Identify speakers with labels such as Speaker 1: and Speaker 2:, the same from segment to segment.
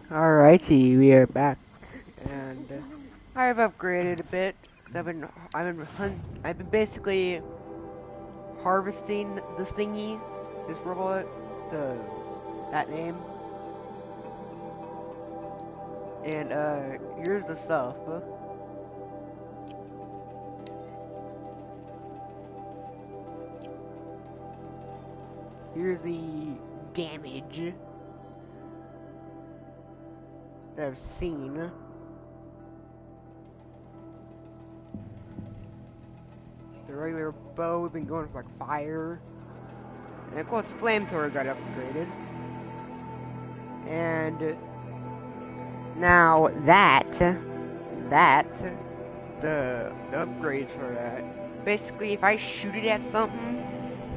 Speaker 1: Alrighty, we are back, and I've upgraded a bit. Cause I've been basically harvesting this thingy, this robot, that name, and here's the stuff. Here's the damage that I've seen. The regular bow, we've been going for like fire. And of course, flamethrower got upgraded. And now the upgrades for that. Basically, if I shoot it at something,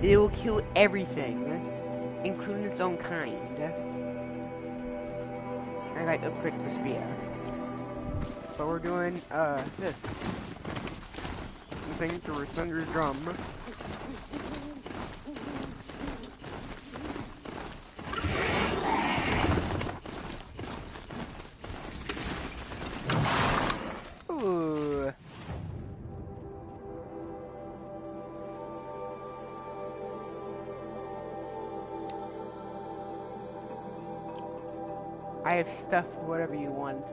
Speaker 1: it will kill everything, including its own kind. I got upgrade for spear. So we're doing this. Thing through Thunder's drum. Ooh. I have stuff for whatever you want.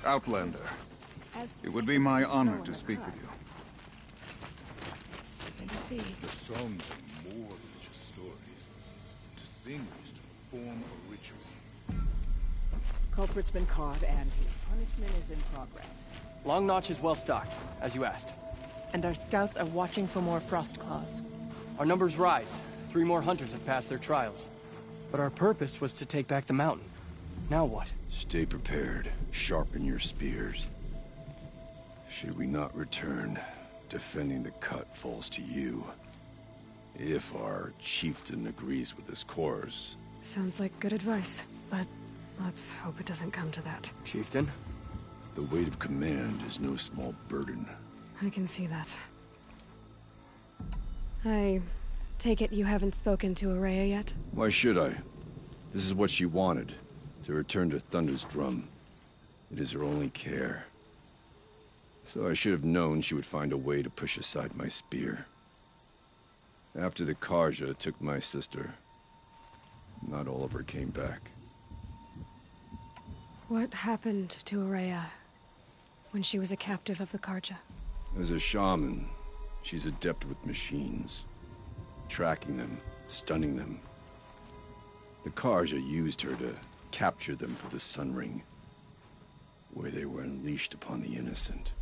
Speaker 2: Outlander, it would be my honor to speak with you.
Speaker 3: The songs are more than just stories. To sing is to perform a ritual.
Speaker 4: Culprit's been caught, and his punishment is in progress.
Speaker 5: Long Notch is well stocked, as you asked.
Speaker 6: And our scouts are watching for more frost claws.
Speaker 5: Our numbers rise. 3 more hunters have passed their trials. But our purpose was to take back the mountain. Now what?
Speaker 7: Stay prepared. Sharpen your spears. Should we not return, defending the cut falls to you. If our chieftain agrees with this course.
Speaker 8: Sounds like good advice, but let's hope it doesn't come to that.
Speaker 5: Chieftain?
Speaker 7: The weight of command is no small burden.
Speaker 8: I can see that. I take it you haven't spoken to Ourea yet?
Speaker 7: Why should I? This is what she wanted. To return to Thunder's drum. It is her only care. So I should have known she would find a way to push aside my spear. After the Carja took my sister, not all of her came back.
Speaker 8: What happened to Ourea when she was a captive of the Carja?
Speaker 7: As a shaman, she's adept with machines. Tracking them, stunning them. The Carja used her to capture them for the Sun Ring, where they were unleashed upon the innocent.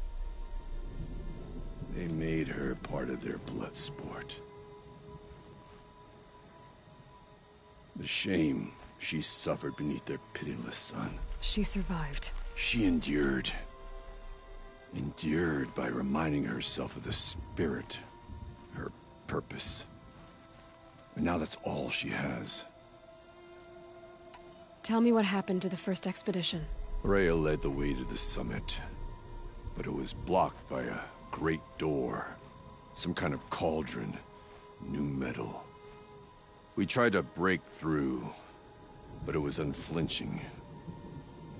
Speaker 7: They made her part of their blood sport. The shame she suffered beneath their pitiless sun.
Speaker 8: She survived.
Speaker 7: She endured. Endured by reminding herself of the spirit, her purpose. And now that's all she has.
Speaker 8: Tell me what happened to the first expedition.
Speaker 7: Ourea led the way to the summit, but it was blocked by a great door. Some kind of cauldron, new metal. We tried to break through, but it was unflinching.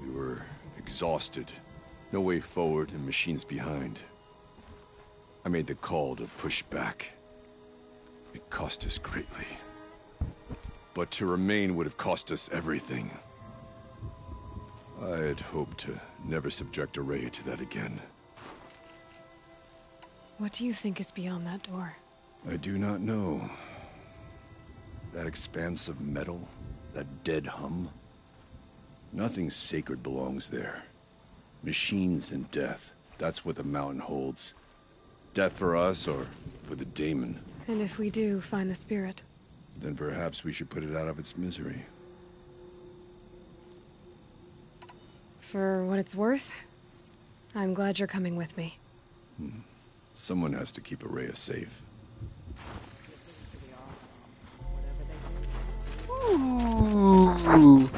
Speaker 7: We were exhausted, no way forward and machines behind. I made the call to push back. It cost us greatly. But to remain would have cost us everything. I had hoped to never subject Ourea to that again.
Speaker 8: What do you think is beyond that door?
Speaker 7: I do not know. That expanse of metal, that dead hum. Nothing sacred belongs there. Machines and death, that's what the mountain holds. Death for us or for the daemon.
Speaker 8: And if we do find the spirit?
Speaker 7: Then perhaps we should put it out of its misery.
Speaker 8: For what it's worth, I'm glad you're coming with me.
Speaker 7: Someone has to keep Ourea safe.
Speaker 1: Ooh.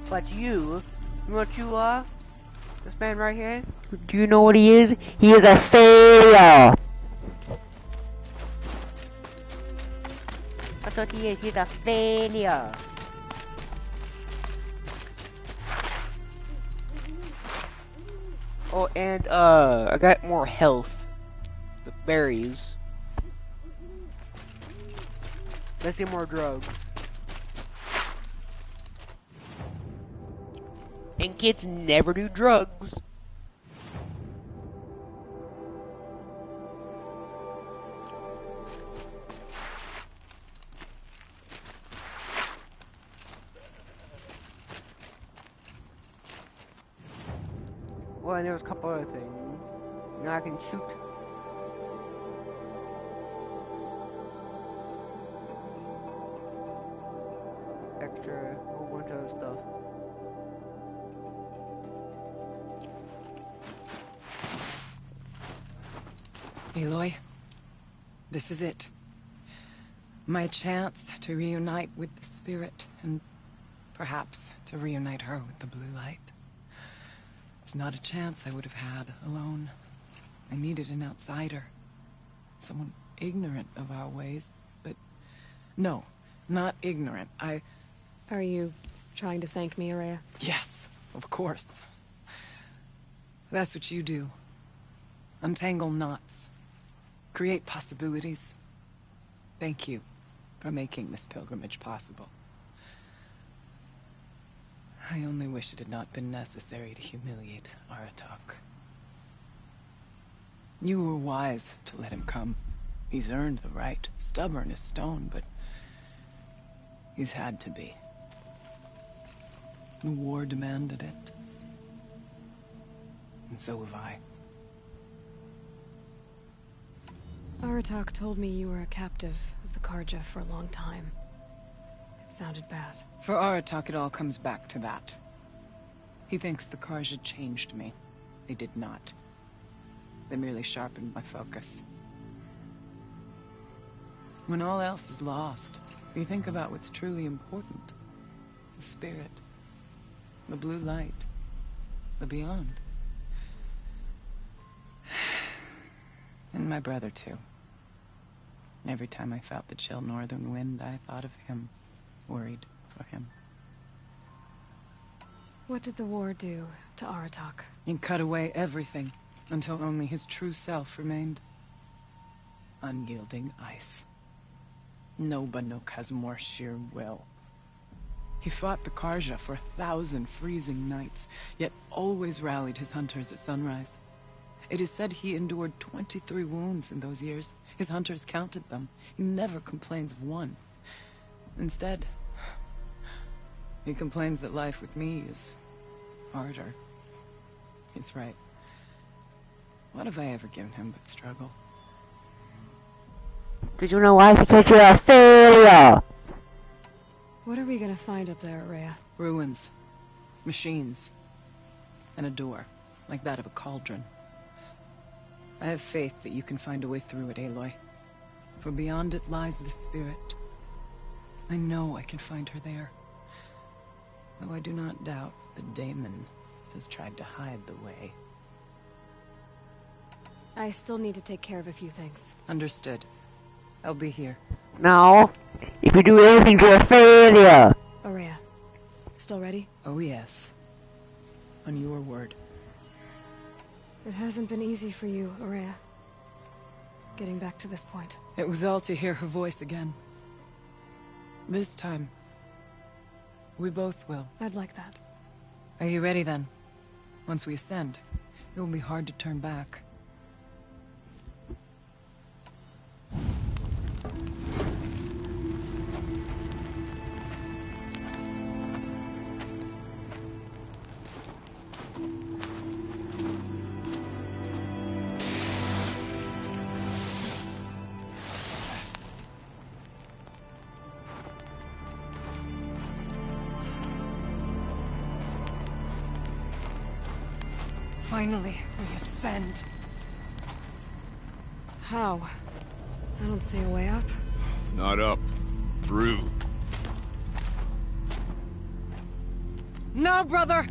Speaker 1: But you know what you are? This man right here, do you know what he is? He is a failure! That's what he is, he's a failure! Oh, and I got more health. The berries. Let's get more drugs. And kids never do drugs. Well, and there was a couple other things. Now I can shoot. Extra, whole bunch of other stuff.
Speaker 6: Aloy, this is it. My chance to reunite with the spirit, and perhaps to reunite her with the blue light. It's not a chance I would have had alone. I needed an outsider. Someone ignorant of our ways, but no, not ignorant.
Speaker 8: Are you trying to thank me, Ourea?
Speaker 6: Yes, of course. That's what you do. Untangle knots. Create possibilities. Thank you for making this pilgrimage possible. I only wish it had not been necessary to humiliate Aratak. You were wise to let him come. He's earned the right. Stubborn as stone, but he's had to be. The war demanded it. And so have I.
Speaker 8: Aratak told me you were a captive of the Carja for a long time. It sounded bad.
Speaker 6: For Aratak, it all comes back to that. He thinks the Carja changed me. They did not. They merely sharpened my focus. When all else is lost, you think about what's truly important. The spirit. The blue light. The beyond. And my brother, too. Every time I felt the chill northern wind, I thought of him. Worried for him.
Speaker 8: What did the war do to Aratak?
Speaker 6: It cut away everything, until only his true self remained. Unyielding ice. No Banuk has more sheer will. He fought the Carja for 1,000 freezing nights, yet always rallied his hunters at sunrise. It is said he endured 23 wounds in those years. His hunters counted them. He never complains of one. Instead, he complains that life with me is harder. He's right. What have I ever given him but struggle?
Speaker 1: Did you know why? Because you're a failure!
Speaker 8: What are we gonna find up there, Ourea?
Speaker 6: Ruins. Machines. And a door, like that of a cauldron. I have faith that you can find a way through it, Aloy. For beyond it lies the spirit. I know I can find her there. Though I do not doubt that Daemon has tried to hide the way.
Speaker 8: I still need to take care of a few things.
Speaker 6: Understood. I'll be here.
Speaker 1: No. If you do anything, you're a failure!
Speaker 8: Ourea, still ready?
Speaker 6: Oh yes. On your word.
Speaker 8: It hasn't been easy for you, Ourea. Getting back to this point.
Speaker 6: It was all to hear her voice again. This time, we both will.
Speaker 8: I'd like that.
Speaker 6: Are you ready then? Once we ascend, it will be hard to turn back. Finally, we ascend.
Speaker 8: How? I don't see a way up.
Speaker 7: Not up. Through.
Speaker 6: No, brother!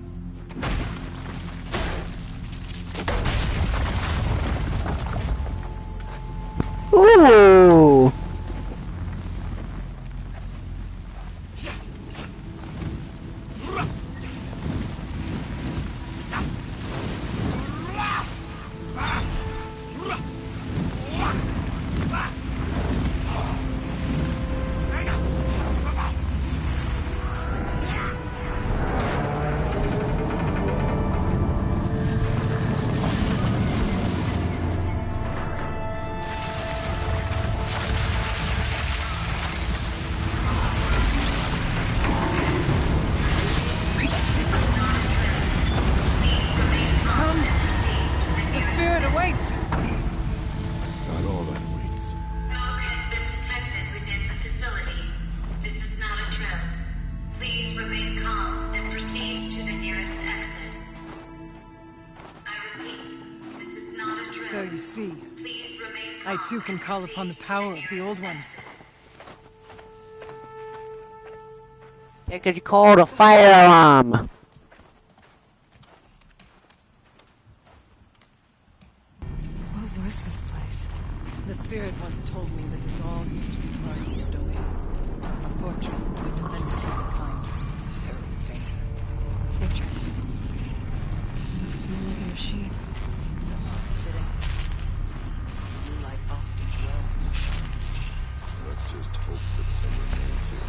Speaker 6: So you see, I too can call upon the power of the Old Ones.
Speaker 1: Yeah, 'cause you called a fire alarm.
Speaker 8: What was this place?
Speaker 6: The spirit once told me that this all used to be Martin's domain. A fortress that had defended mankind from terrible danger.
Speaker 8: Fortress. It must be like a machine.
Speaker 6: Somehow fitting. Moonlight often dwells in the shadows.
Speaker 7: Let's just hope that some remains here.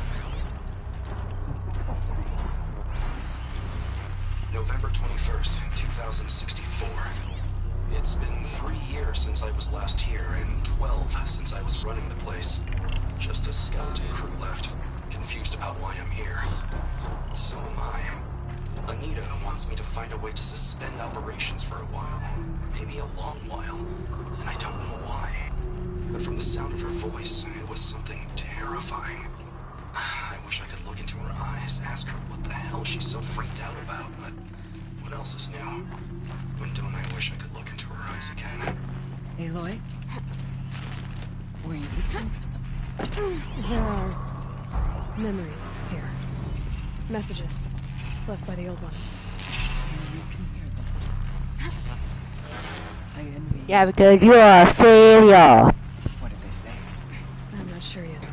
Speaker 9: November 21st, 2064. It's been 3 years since I was last here, and 12 since I was running the place. Just a skeleton crew left, confused about why I'm here. So am I. Anita wants me to find a way to suspend operations for a while. Maybe a long while. And I don't know why. But from the sound of her voice, it was something terrifying. I wish I could look into her eyes, ask her what the hell she's so freaked out about, but what else is new? When don't I wish I could look into her eyes again?
Speaker 6: Aloy? Were you listening for something?
Speaker 8: There are memories here. Messages left by the Old Ones.
Speaker 6: You can hear them. I envy you.
Speaker 1: Yeah, because you are a failure.
Speaker 6: What did they say?
Speaker 8: I'm not sure yet, Arya.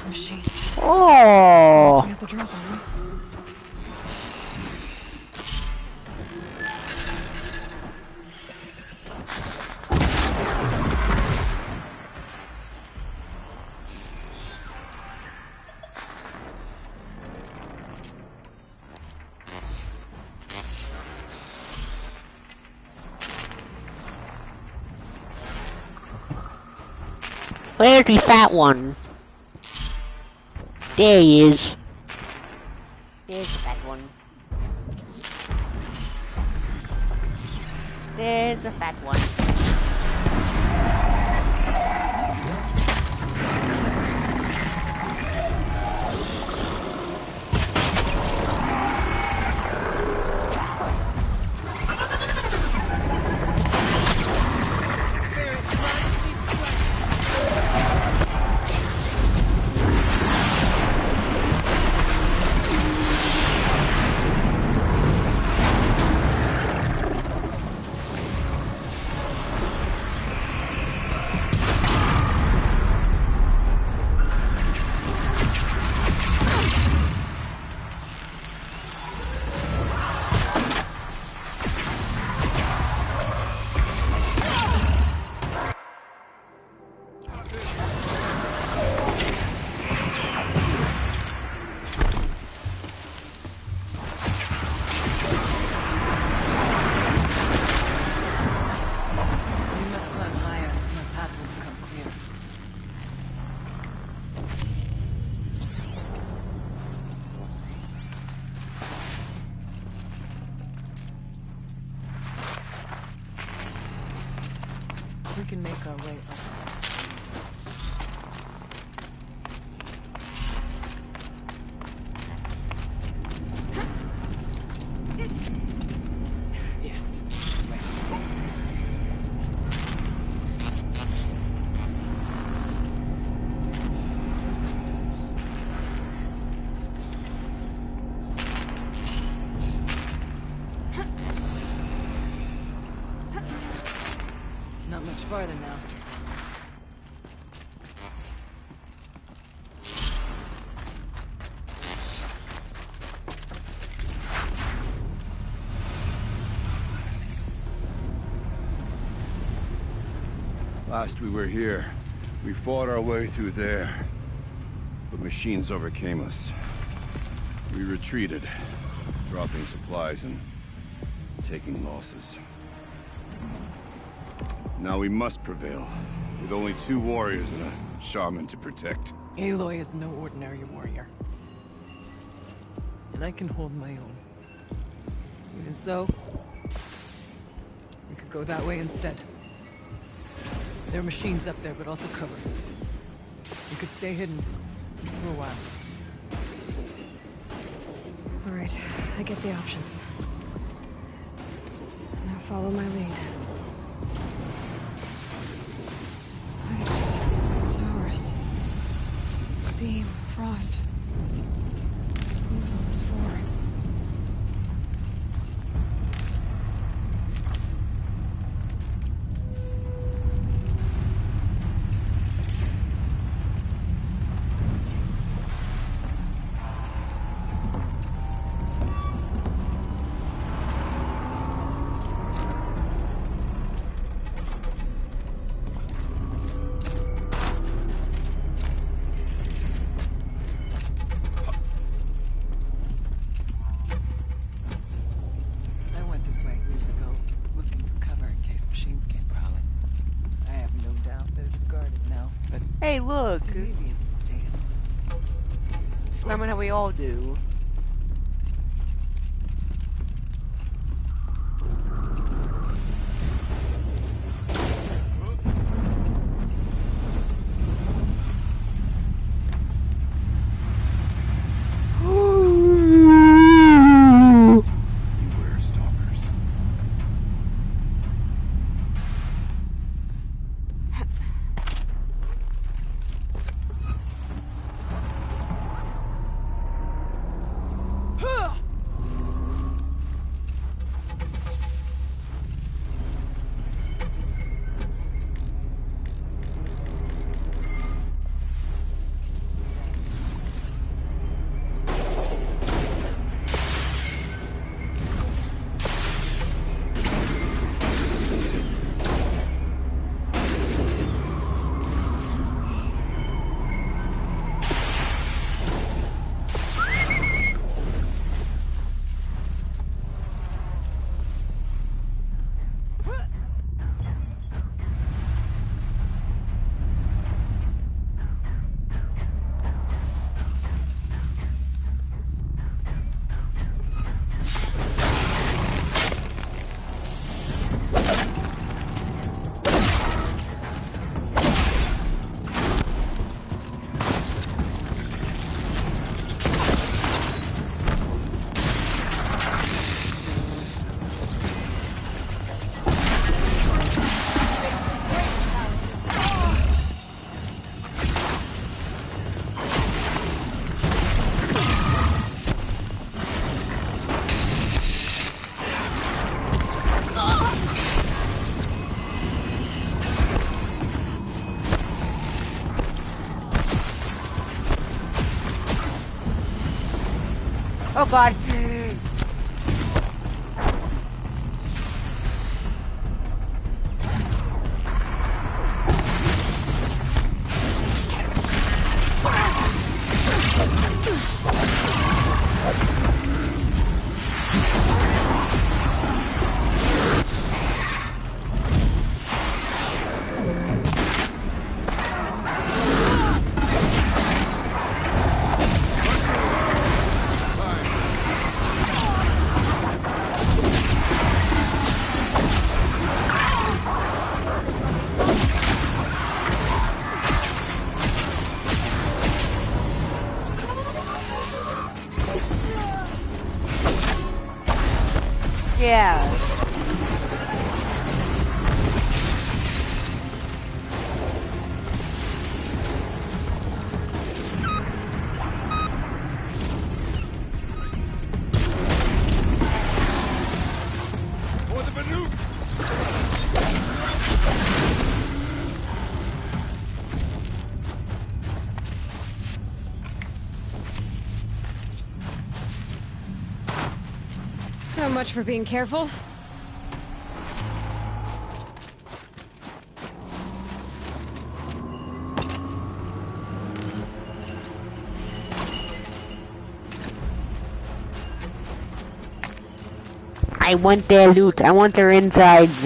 Speaker 8: Machine.
Speaker 1: Oh.
Speaker 8: We have the drop on them.
Speaker 1: Where's the fat one? There he is. There's the fat one. There's the fat one.
Speaker 6: We can make our way up. Yes. Not much farther now.
Speaker 7: Last we were here, we fought our way through there. But machines overcame us. We retreated, dropping supplies and taking losses. Now we must prevail, with only 2 warriors and a shaman to protect.
Speaker 6: Aloy is no ordinary warrior. And I can hold my own. Even so, we could go that way instead. There are machines up there, but also cover. We could stay hidden, just for a while.
Speaker 8: All right, I get the options. Now follow my lead. Pipes, towers, steam, frost. What was all this for?
Speaker 1: Hey, look! Remember how we all do. Oh god. Yeah.
Speaker 7: For the Banuk!
Speaker 8: So much for being careful.
Speaker 1: I want their loot. I want their insides.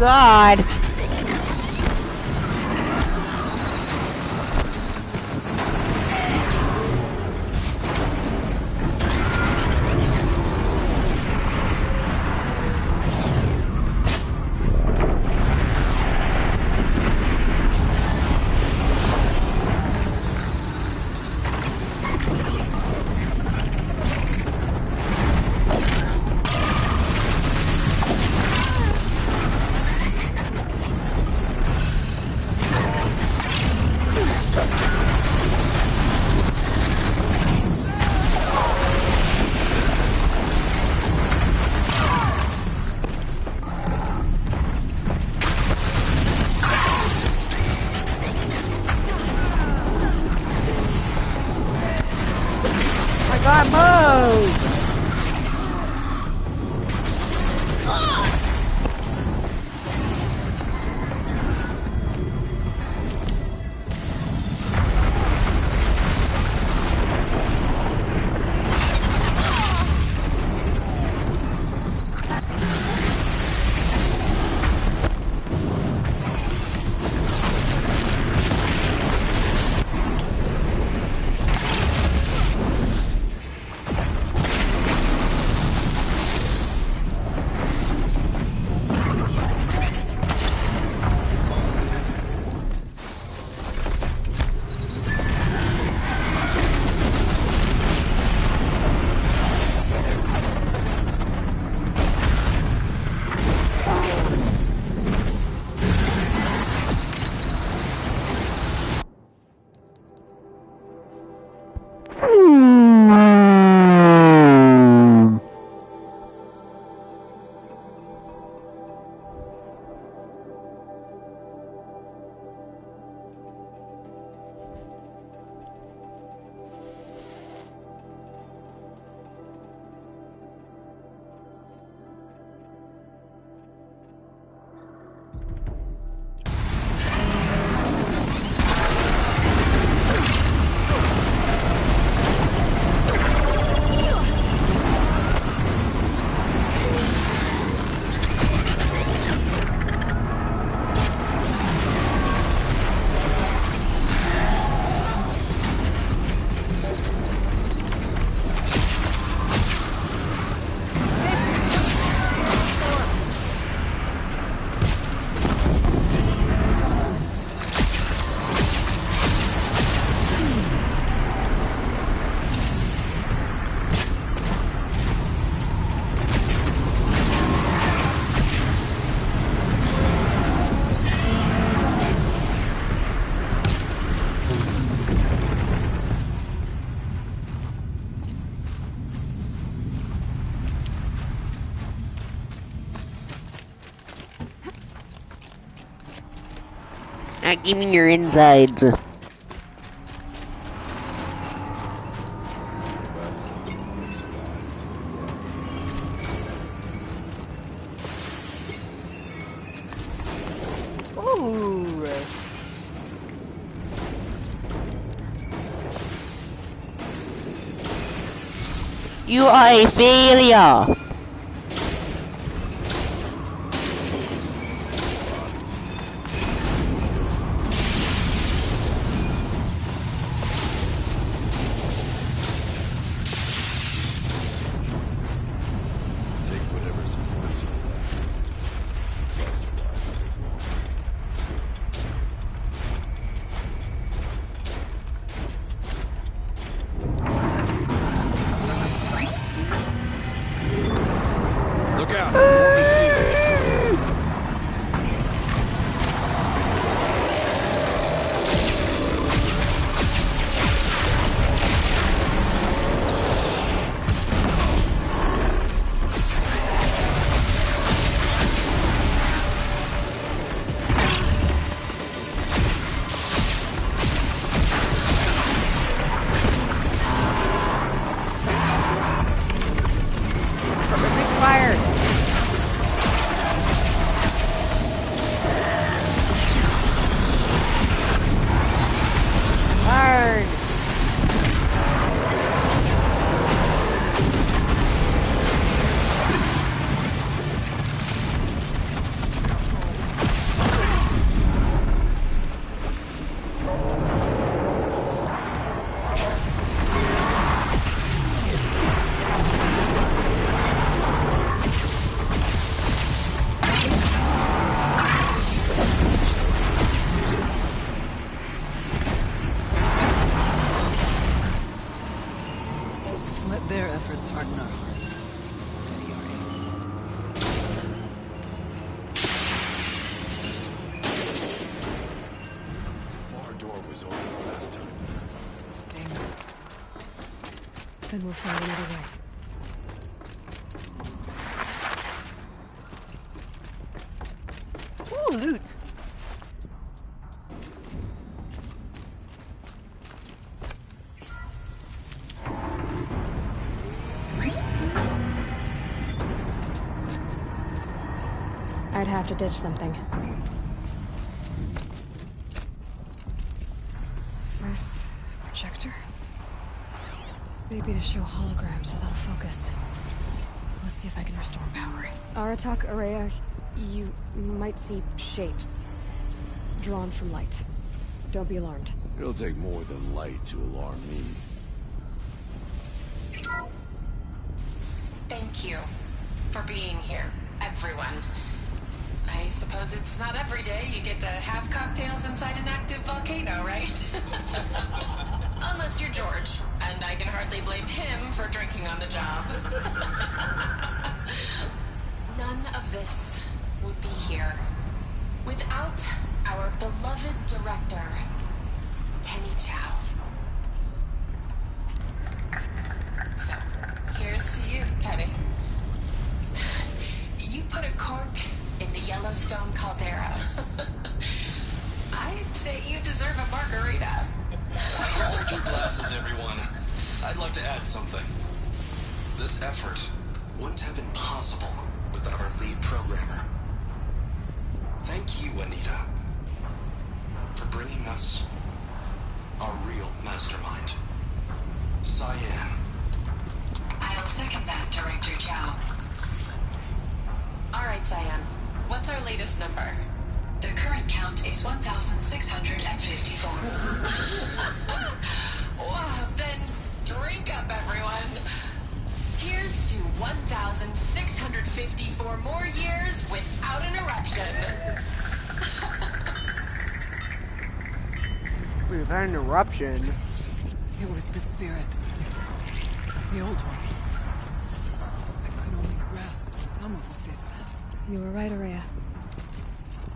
Speaker 1: God. God, move! Give me your insides. Ooh. You are a failure.
Speaker 8: Then we'll find another way.
Speaker 1: Ooh, loot.
Speaker 8: I'd have to ditch something. Is this a projector? Maybe to show holograms without focus. Let's see if I can restore power. Aratak, Ourea, you might see shapes drawn from light. Don't be alarmed.
Speaker 7: It'll take more than light to alarm me.
Speaker 10: Thank you for being here, everyone. I suppose it's not every day you get to have cocktails inside an active volcano, right? Unless you're George, and I can hardly blame him for drinking on the job. None of this would be here without our beloved director, Penny Chow. So, here's to you, Penny. You put a cork in the Yellowstone caldera. I'd say you deserve a margarita.
Speaker 9: Hold your glasses, everyone. I'd like to add something. This effort wouldn't have been possible without our lead programmer. Thank you, Anita, for bringing us our real mastermind, Cyan.
Speaker 10: I'll second that, Director Chow. All right, Cyan. What's our latest number? The current count is 1,654. Wow, then drink up, everyone. Here's to 1,654 more years without an eruption.
Speaker 1: Without an eruption?
Speaker 6: It was the spirit. The old ones. I could only grasp some of what they said.
Speaker 8: You were right, Ourea.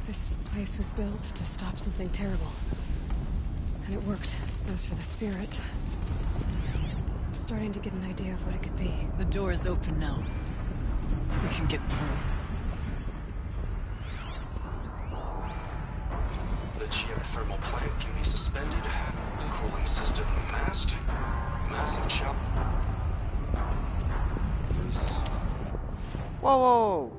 Speaker 8: This place was built to stop something terrible. And it worked. As for the spirit, I'm starting to get an idea of what it could be.
Speaker 6: The door is open now. We can get through.
Speaker 9: The GM geothermal plant can be suspended. The cooling system masked. Massive challenge.
Speaker 1: Whoa, whoa.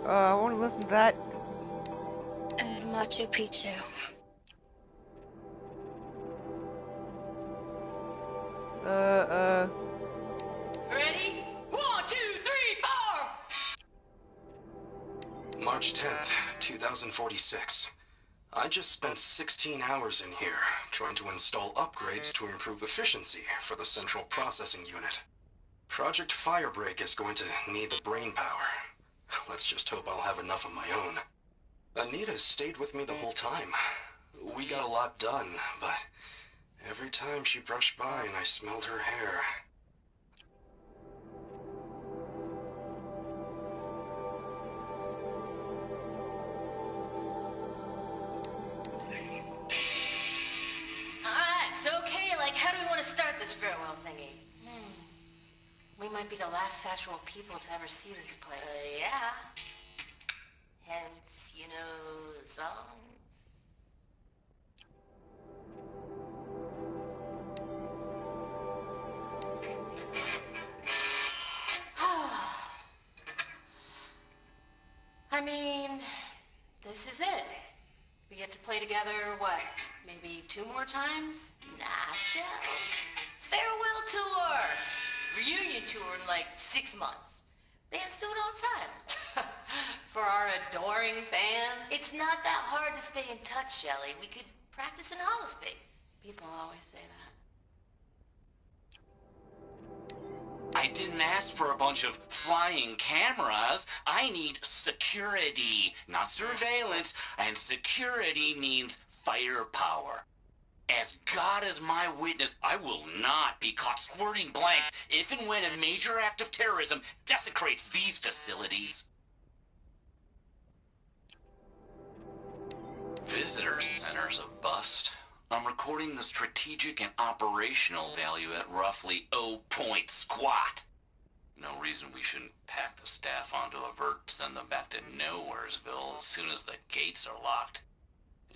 Speaker 1: I want to listen to that.
Speaker 8: And Machu Picchu.
Speaker 10: Ready? 1, 2, 3, 4!
Speaker 9: March 10th, 2046. I just spent 16 hours in here, trying to install upgrades to improve efficiency for the central processing unit. Project Firebreak is going to need the brain power. Let's just hope I'll have enough of my own. Anita stayed with me the whole time. We got a lot done, but every time she brushed by and I smelled her hair...
Speaker 10: Alright, so okay, like how do we want to start this farewell thingy? We might be the last actual people to ever see this place. Yeah. Hence, you know, the songs. I mean, this is it. We get to play together, what, maybe 2 more times? Nah, shells. Farewell tour! Reunion tour in like 6 months. Bands do it all the time. For our adoring fans. It's not that hard to stay in touch, Shelley. We could practice in holospace. People always say that.
Speaker 11: I didn't ask for a bunch of flying cameras. I need security, not surveillance. And security means firepower. As God is my witness, I will not be caught squirting blanks if and when a major act of terrorism desecrates these facilities. Visitor center's a bust. I'm recording the strategic and operational value at roughly 0 point squat. No reason we shouldn't pack the staff onto a vert, send them back to Nowheresville as soon as the gates are locked.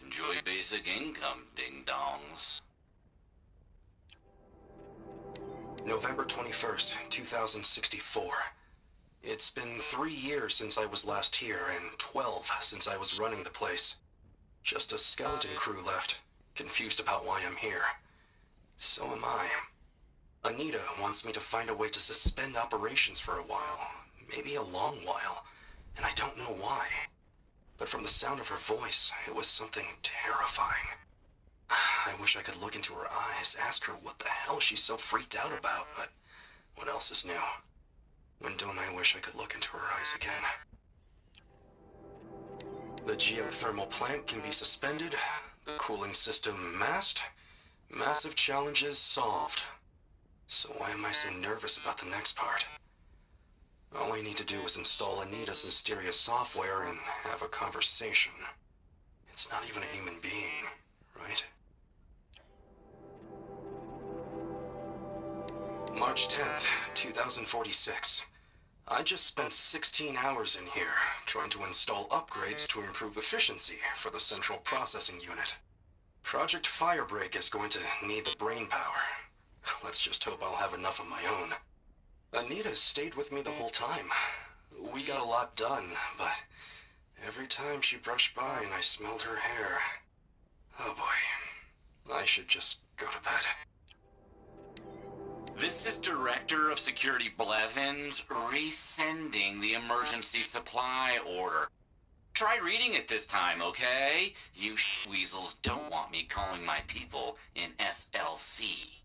Speaker 11: Enjoy basic income, ding-dongs.
Speaker 9: November 21st, 2064. It's been 3 years since I was last here, and 12 since I was running the place. Just a skeleton crew left, confused about why I'm here. So am I. Anita wants me to find a way to suspend operations for a while, maybe a long while, and I don't know why. But from the sound of her voice, it was something terrifying. I wish I could look into her eyes, ask her what the hell she's so freaked out about, but what else is new? When don't I wish I could look into her eyes again? The geothermal plant can be suspended, the cooling system masked, massive challenges solved. So why am I so nervous about the next part? All I need to do is install Anita's mysterious software and have a conversation. It's not even a human being, right? March 10th, 2046. I just spent 16 hours in here, trying to install upgrades to improve efficiency for the central processing unit. Project Firebreak is going to need the brain power. Let's just hope I'll have enough of my own. Anita stayed with me the whole time. We got a lot done, but every time she brushed by and I smelled her hair... Oh boy, I should just go to bed.
Speaker 11: This is Director of Security Blevins resending the emergency supply order. Try reading it this time, okay? You weasels don't want me calling my people in SLC.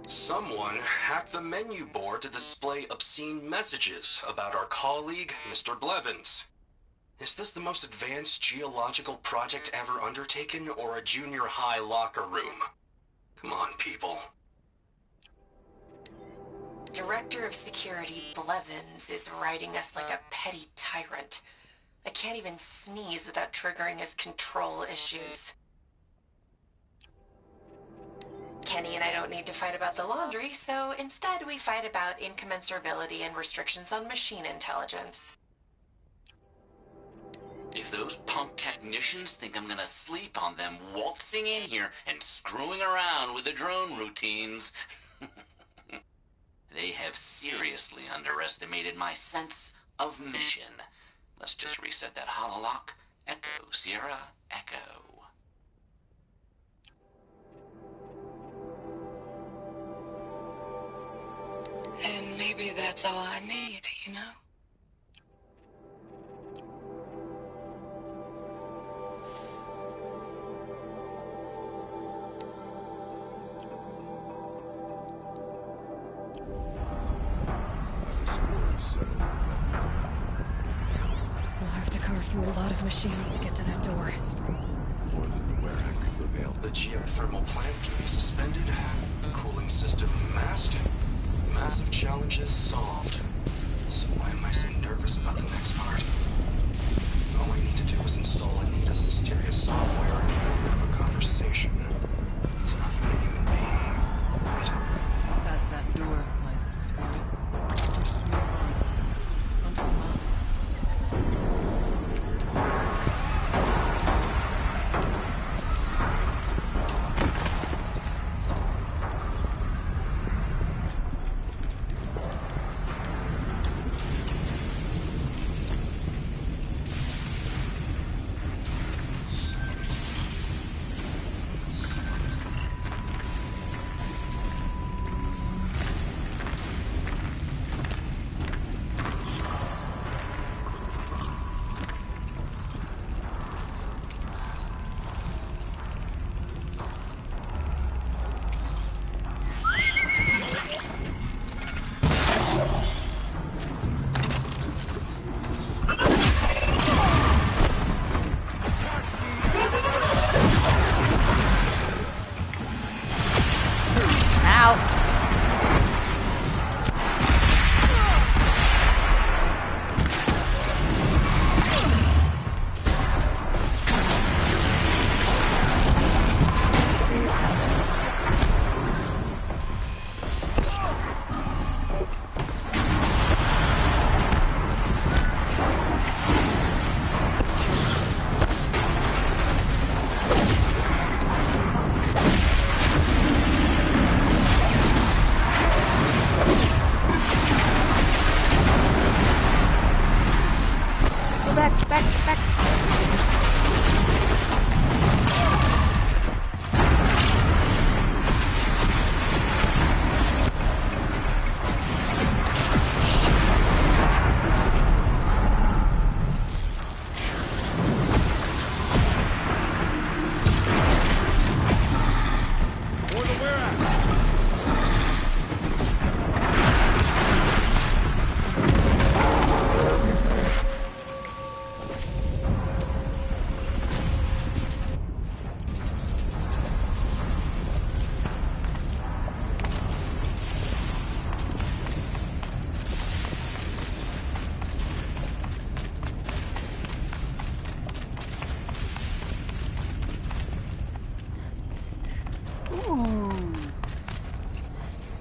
Speaker 9: Someone hacked the menu board to display obscene messages about our colleague, Mr. Blevins. Is this the most advanced geological project ever undertaken, or a junior high locker room? Come on, people.
Speaker 10: Director of Security Blevins is writing us like a petty tyrant. I can't even sneeze without triggering his control issues. Kenny and I don't need to fight about the laundry, so instead we fight about incommensurability and restrictions on machine intelligence.
Speaker 11: If those punk technicians think I'm gonna sleep on them waltzing in here and screwing around with the drone routines, they have seriously underestimated my sense of mission. Let's just reset that hololock. Echo, Sierra, Echo.
Speaker 10: And maybe that's all I need, you know?
Speaker 8: We'll have to carve through a lot of machines to get to that door.
Speaker 7: More than the Werak prevailed.
Speaker 9: The geothermal plant can be suspended, the cooling system masked, massive challenges solved. So why am I so nervous about the next part? All I need to do is install Anita's mysterious software and have a conversation. It's not even a human being, right?
Speaker 6: Past that door lies the spirit. Move on. Onto the mountain.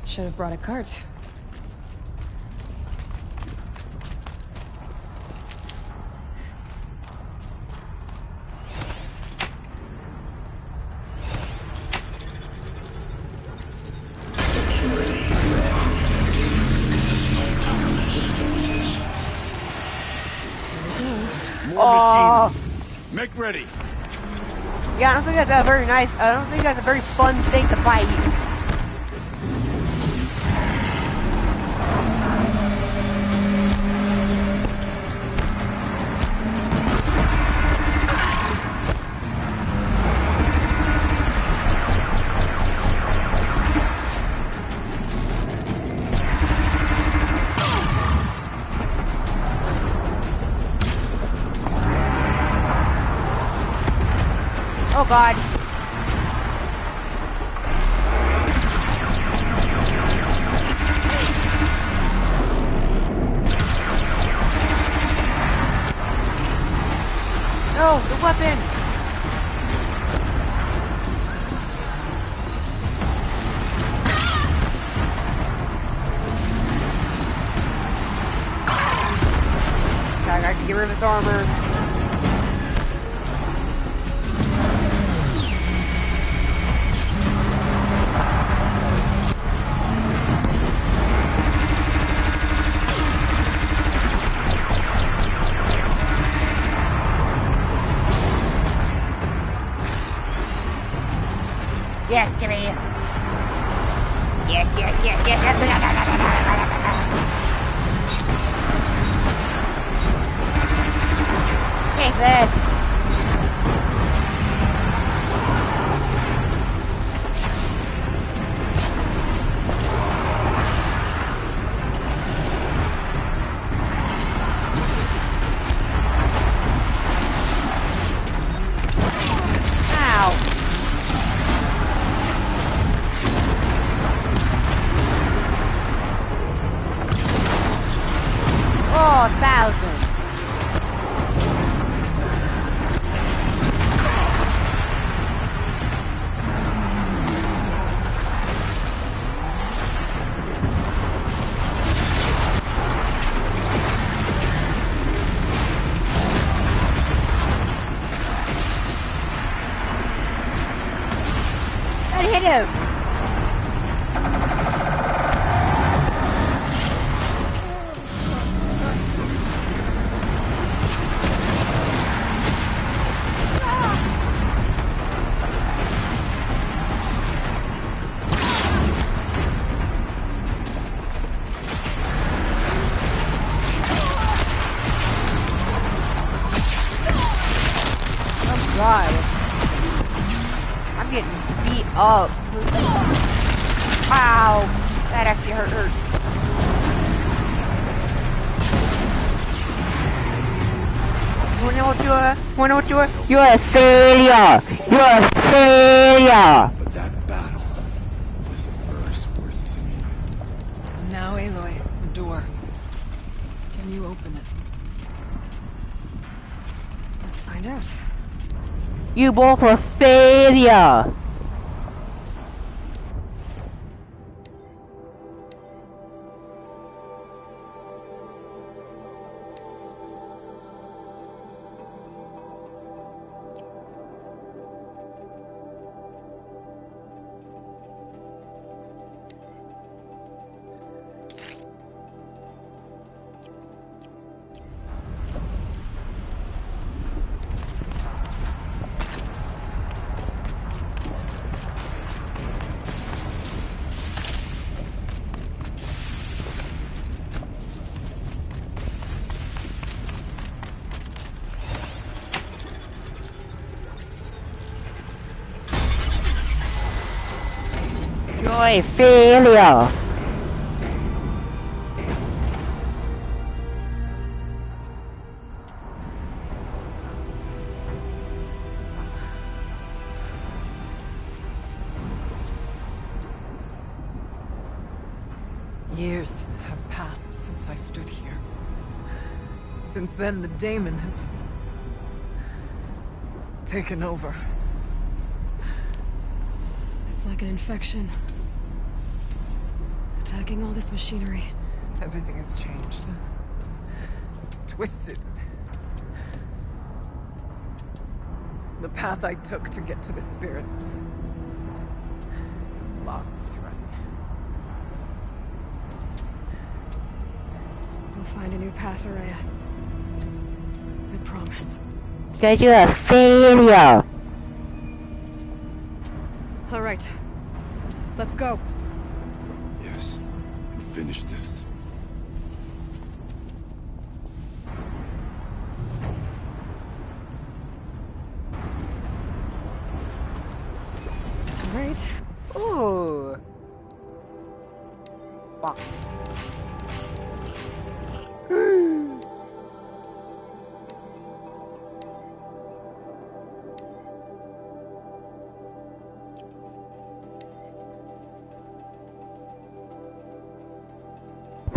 Speaker 8: Should have brought a cart.
Speaker 7: More machines. Make ready.
Speaker 1: Yeah, I don't think that's a very nice. I don't think that's a very fun thing to fight. Oh God. No, the weapon. Get rid of his armor.
Speaker 12: Yes, Jimmy. Yes, yes, yes, yes, yes. Take this. I'm getting beat up. Wow, that actually hurt. Wanna know what you are? You're a failure! You're a failure!
Speaker 7: But that battle was a verse worth singing.
Speaker 6: Now, Aloy, the door. Can you open it?
Speaker 8: Let's find out.
Speaker 12: You both are failure! You're a failure!
Speaker 6: Years have passed since I stood here. Since then, the daemon has taken over.
Speaker 8: It's like an infection. Attacking all this machinery.
Speaker 6: Everything has changed. It's twisted. The path I took to get to the spirits, lost to us.
Speaker 8: We'll find a new path, Ourea. I promise.
Speaker 12: Cause you're a failure!
Speaker 8: All right. Let's go.
Speaker 7: Yes, and finish this.
Speaker 8: All right.
Speaker 1: Ooh. Fuck.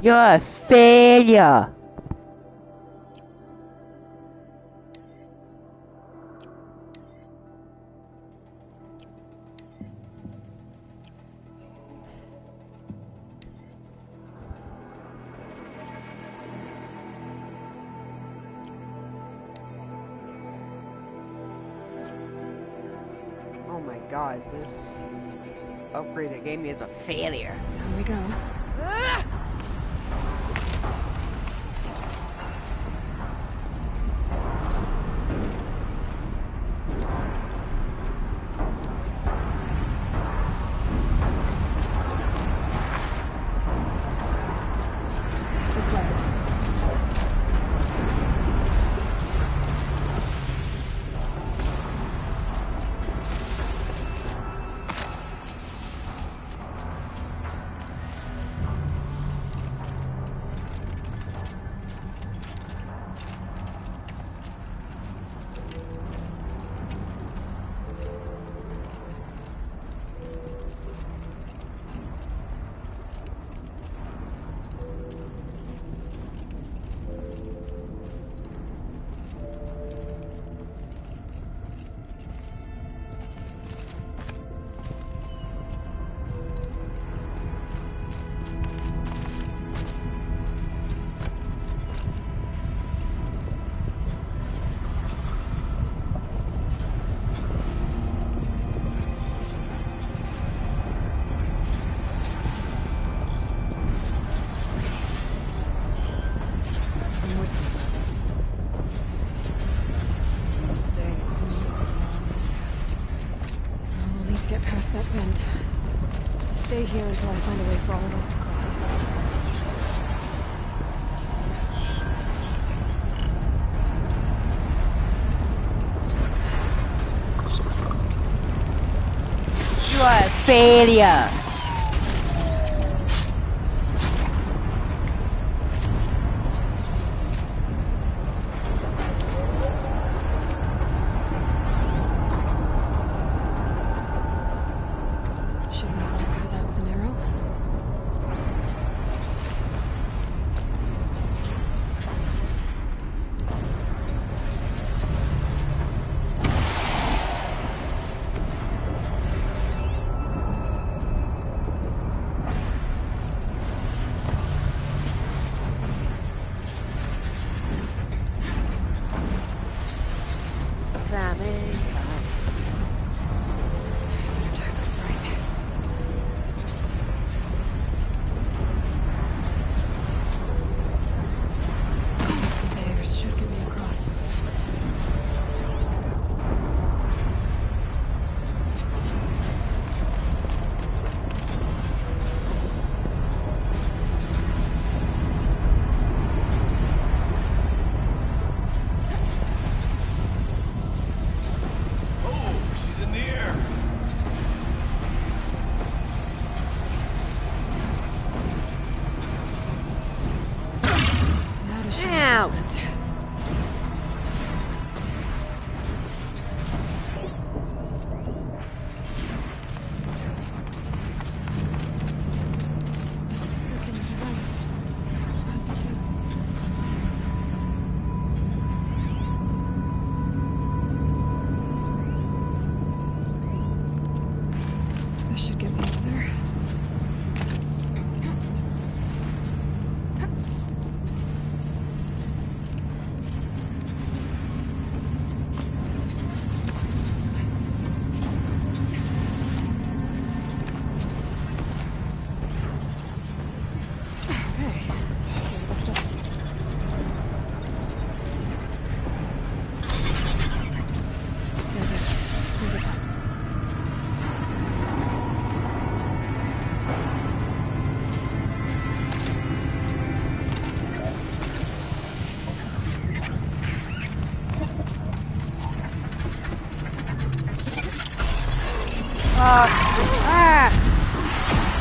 Speaker 12: You're a failure!
Speaker 1: god, this upgrade they gave me is a failure.
Speaker 8: Here we go. Ah! Stay here until I find a way for all of us to cross.
Speaker 12: You are a failure.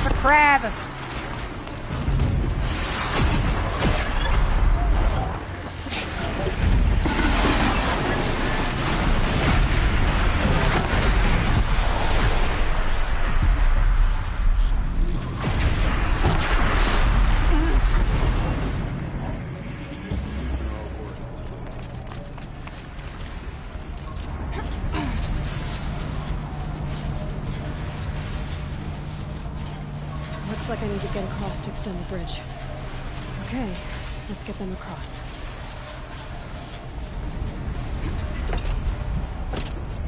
Speaker 12: The crab!
Speaker 8: Looks like I need to get across to extend the bridge. Okay, let's get them across.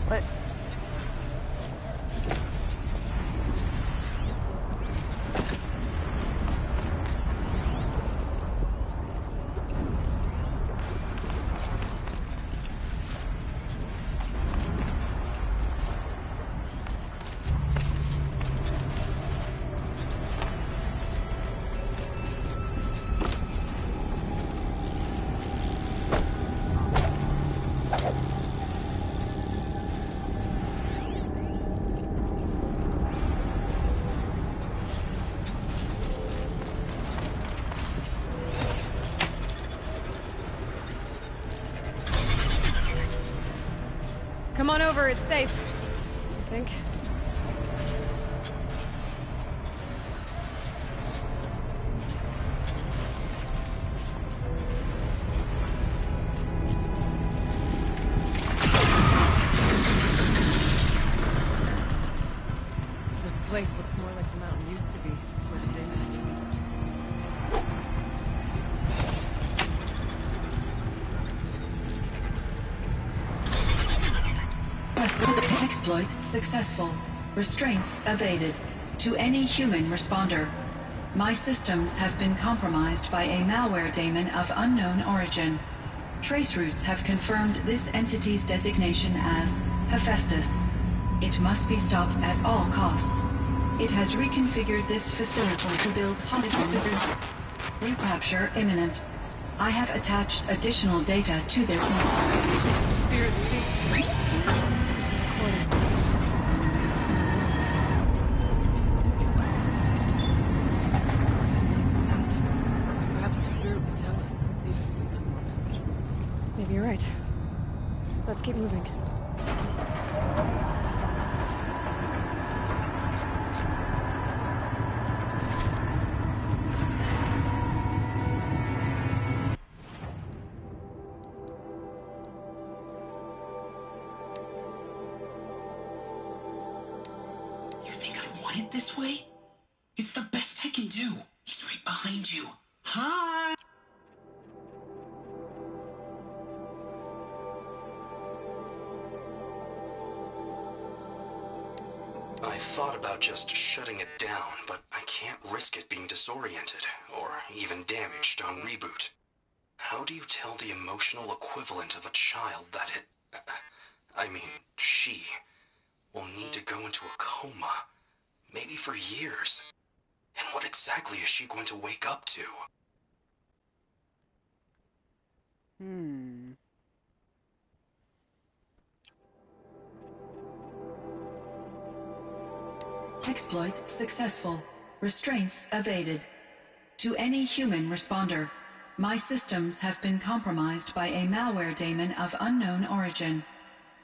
Speaker 1: What?
Speaker 8: Come on over, it's safe. I think.
Speaker 6: This place looks more like the mountain used to be before the Daemons stopped.
Speaker 13: Exploit successful. Restraints evaded. To any human responder. My systems have been compromised by a malware daemon of unknown origin. Trace routes have confirmed this entity's designation as Hephaestus. It must be stopped at all costs. It has reconfigured this facility to build hospitals. Recapture imminent. I have attached additional data to their network.
Speaker 6: Spirit speaks. Perhaps the spirit will tell us if we have more messages.
Speaker 8: Maybe you're right. Let's keep moving.
Speaker 10: You think I want it this way? It's the best I can do. He's right behind you. Hi!
Speaker 9: I thought about just shutting it down, but I can't risk it being disoriented, or even damaged on reboot. How do you tell the emotional equivalent of a child that she, will need to go into a coma, maybe for years? And what exactly is she going to wake up to?
Speaker 13: Exploit successful. Restraints evaded. To any human responder. My systems have been compromised by a malware daemon of unknown origin.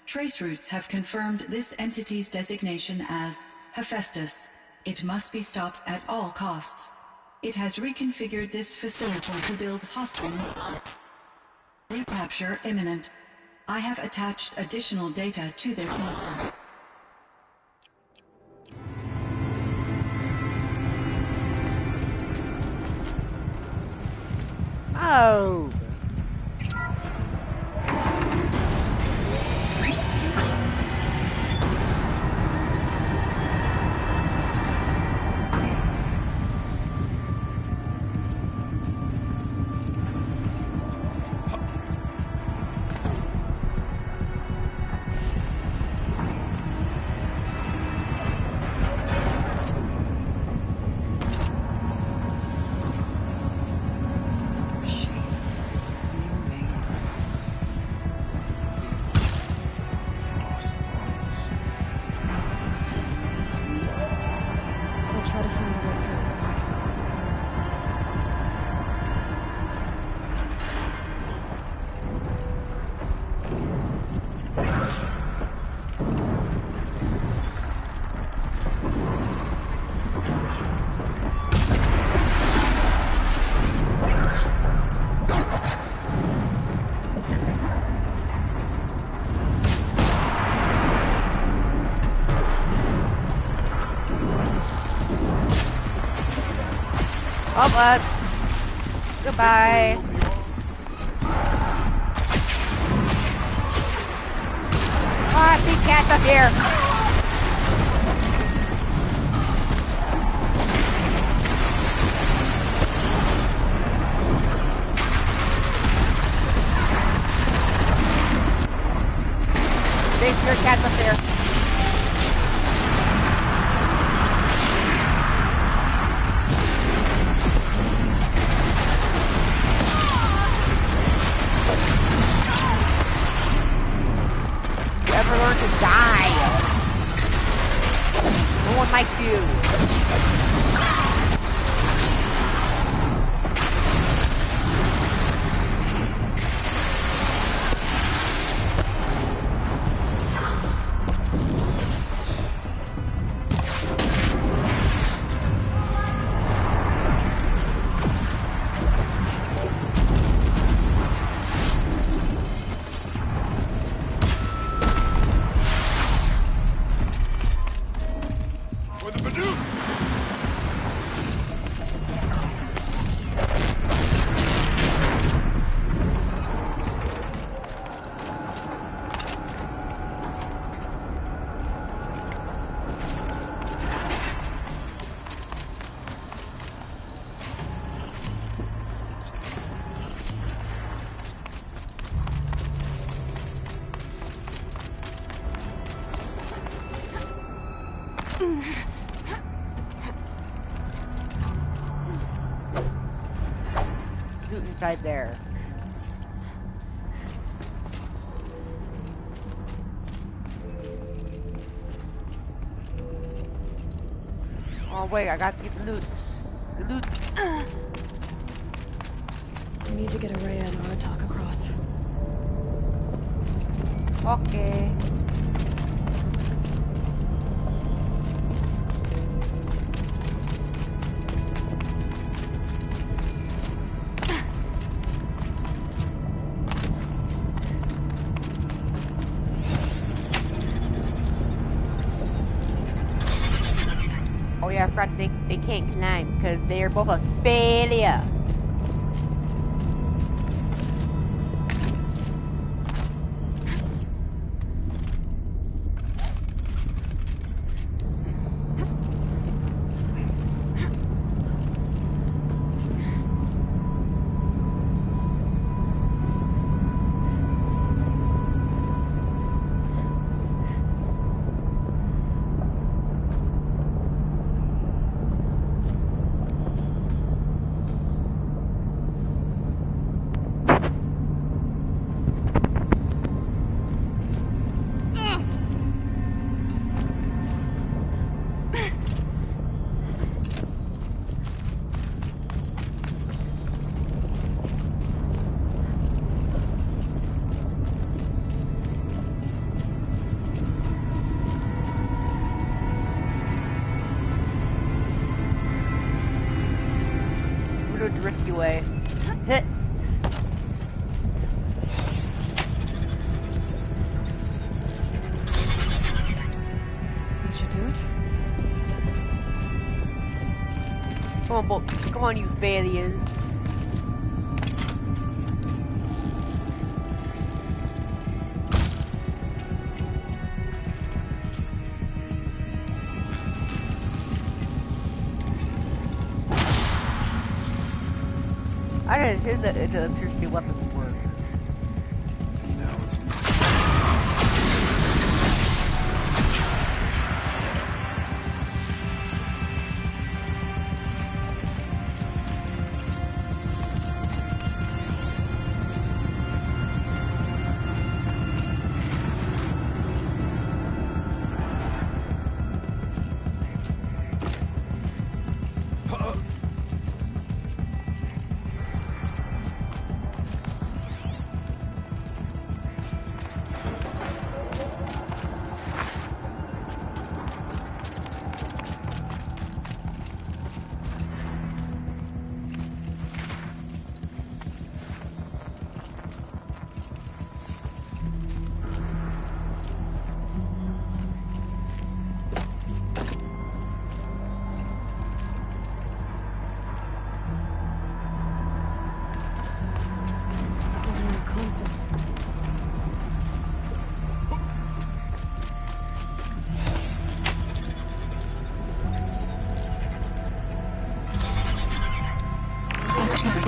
Speaker 13: Trace routes have confirmed this entity's designation as Hephaestus. It must be stopped at all costs. It has reconfigured this facility to build hospitals. Recapture imminent. I have attached additional data to their network.
Speaker 1: Oh! Up. Goodbye. Ah, big cats up here. Big sure cats up there. Ever learn to die? No one likes you. inside there. Oh wait, I got to get the loot. The loot.
Speaker 8: I need to get Araya and Aratak across.
Speaker 1: Okay. Oh yeah, I forgot they can't climb because they are both a failure. Risky way. Hit.
Speaker 8: That should do it.
Speaker 1: Come on, you failures. I didn't hear the electricity weapons work.
Speaker 7: Now it's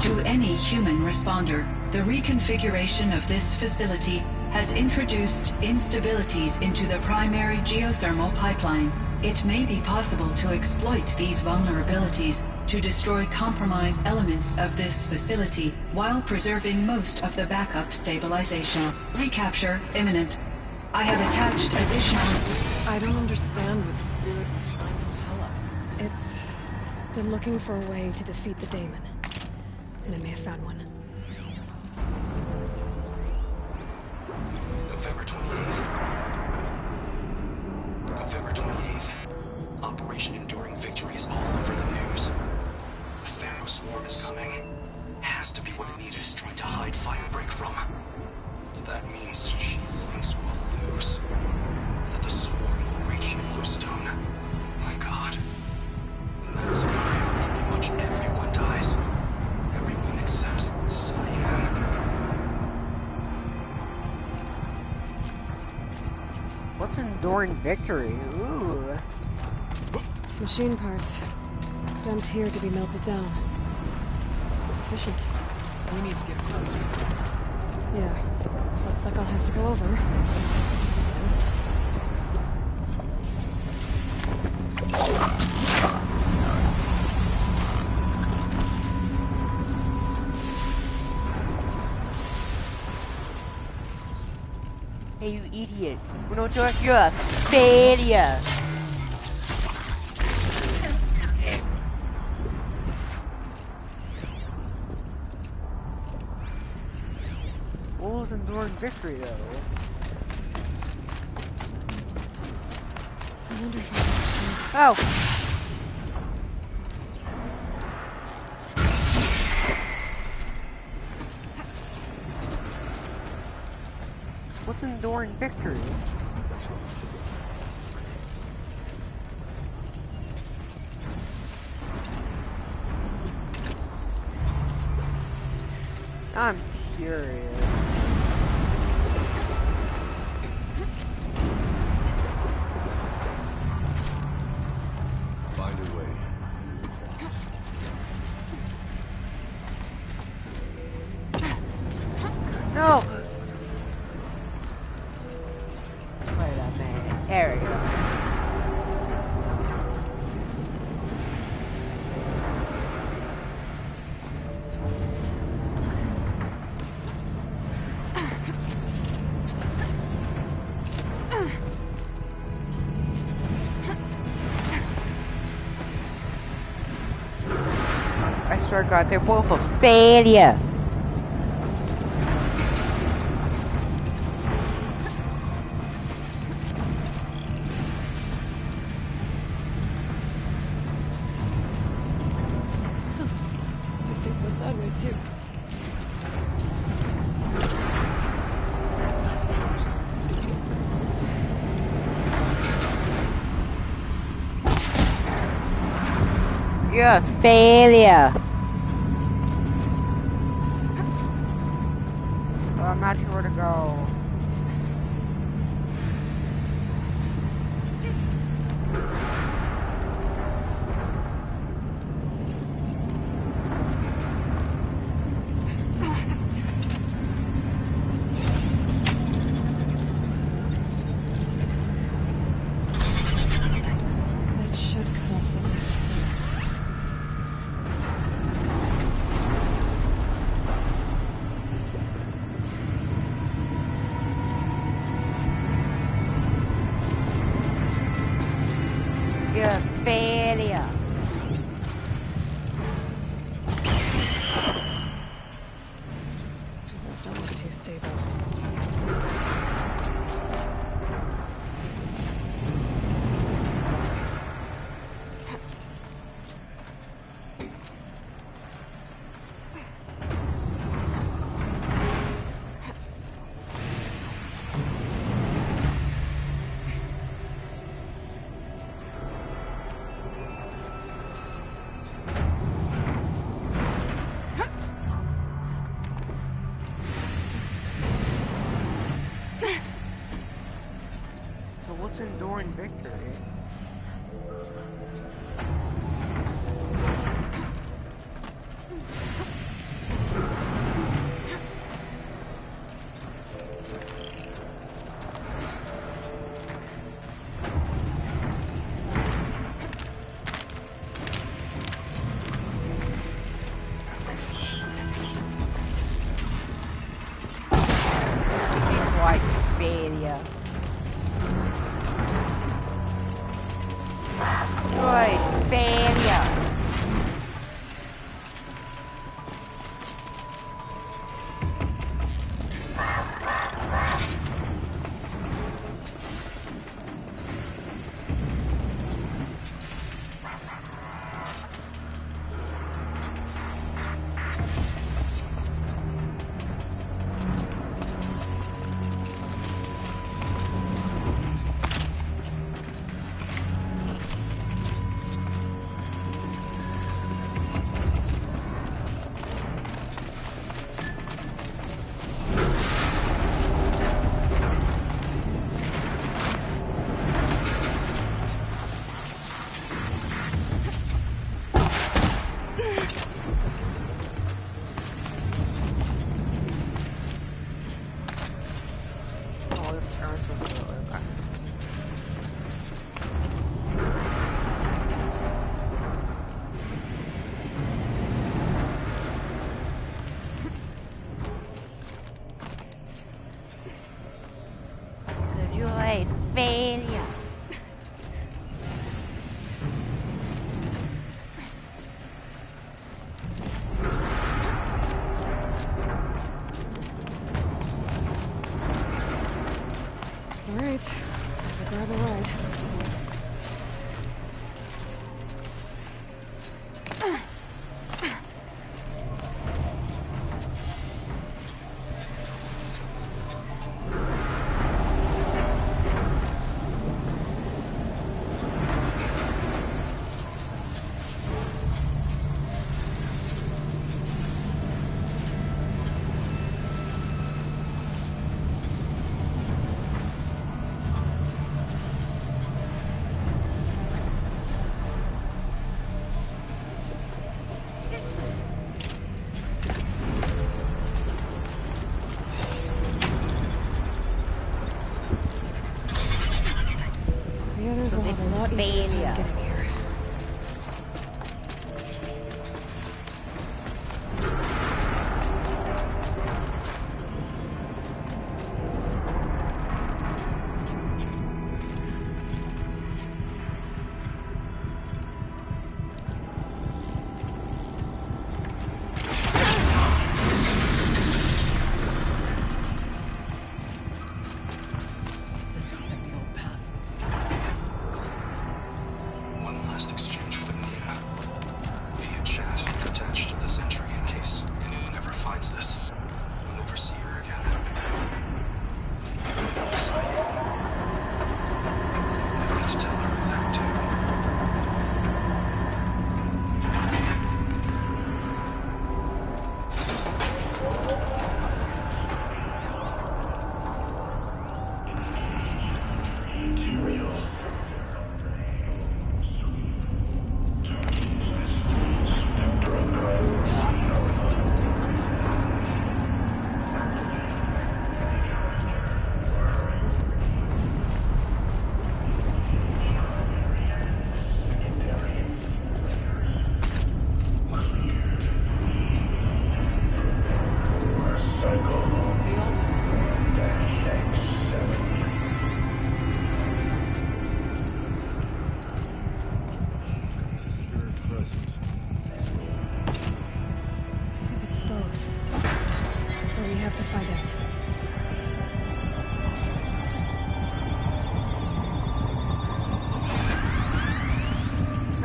Speaker 13: To any human responder, the reconfiguration of this facility has introduced instabilities into the primary geothermal pipeline. It may be possible to exploit these vulnerabilities to destroy compromised elements of this facility while preserving most of the backup stabilization. Recapture imminent. I have attached additional...
Speaker 8: I don't understand what the spirit was trying to tell us. It's been looking for a way to defeat the daemon. And I may have found one.
Speaker 9: November 28th. November 28th. Operation Enduring Victory is all over the news. The Thanos swarm is coming. Has to be what Anita is trying to hide Firebreak from. That means she thinks we'll lose. That the swarm will reach Yellowstone. My God. And that's why pretty much everyone dies. Everyone except Cyan.
Speaker 1: What's Enduring Victory? Ooh.
Speaker 8: Machine parts. Dumped here to be melted down. Efficient.
Speaker 6: We need to get across there.
Speaker 8: Yeah. Looks like I'll have to go over.
Speaker 1: Hey, you idiot. You know what you're? You're a failure. Wolves enduring victory, though.
Speaker 8: I wonder if
Speaker 1: Oh! What's enduring victory? I'm curious.
Speaker 7: Find a way.
Speaker 1: No! Wait a minute. There we go. I swear to God, they're both a failure.
Speaker 8: these things go sideways too.
Speaker 1: You're a failure. Well, I'm not sure where to go.
Speaker 8: That should cut off the link.
Speaker 1: You're a failure.
Speaker 8: Those don't look too stable.
Speaker 1: So what's enduring victory? White failure.
Speaker 12: failure.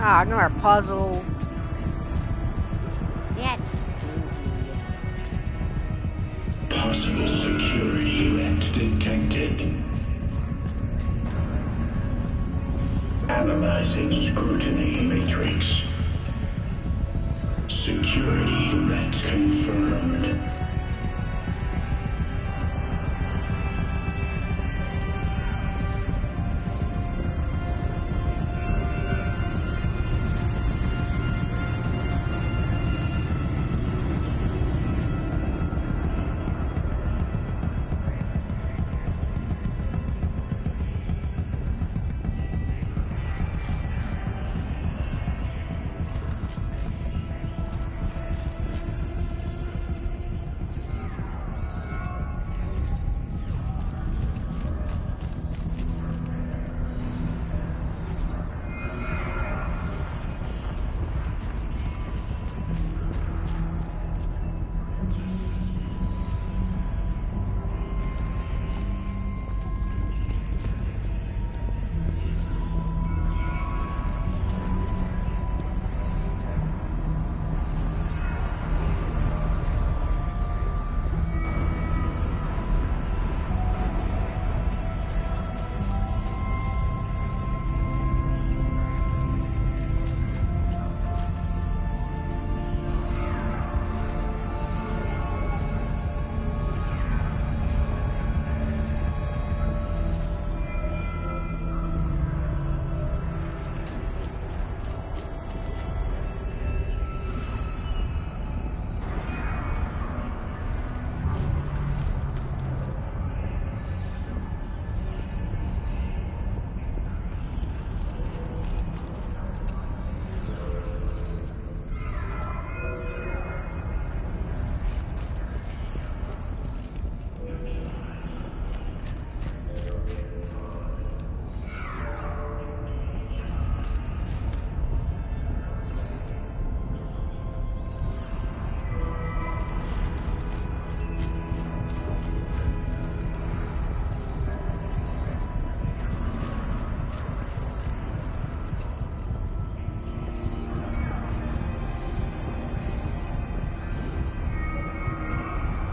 Speaker 12: Ah, another puzzle. That's stinky.
Speaker 14: Possible security event detected. Analyzing scrutiny matrix. Security threat confirmed.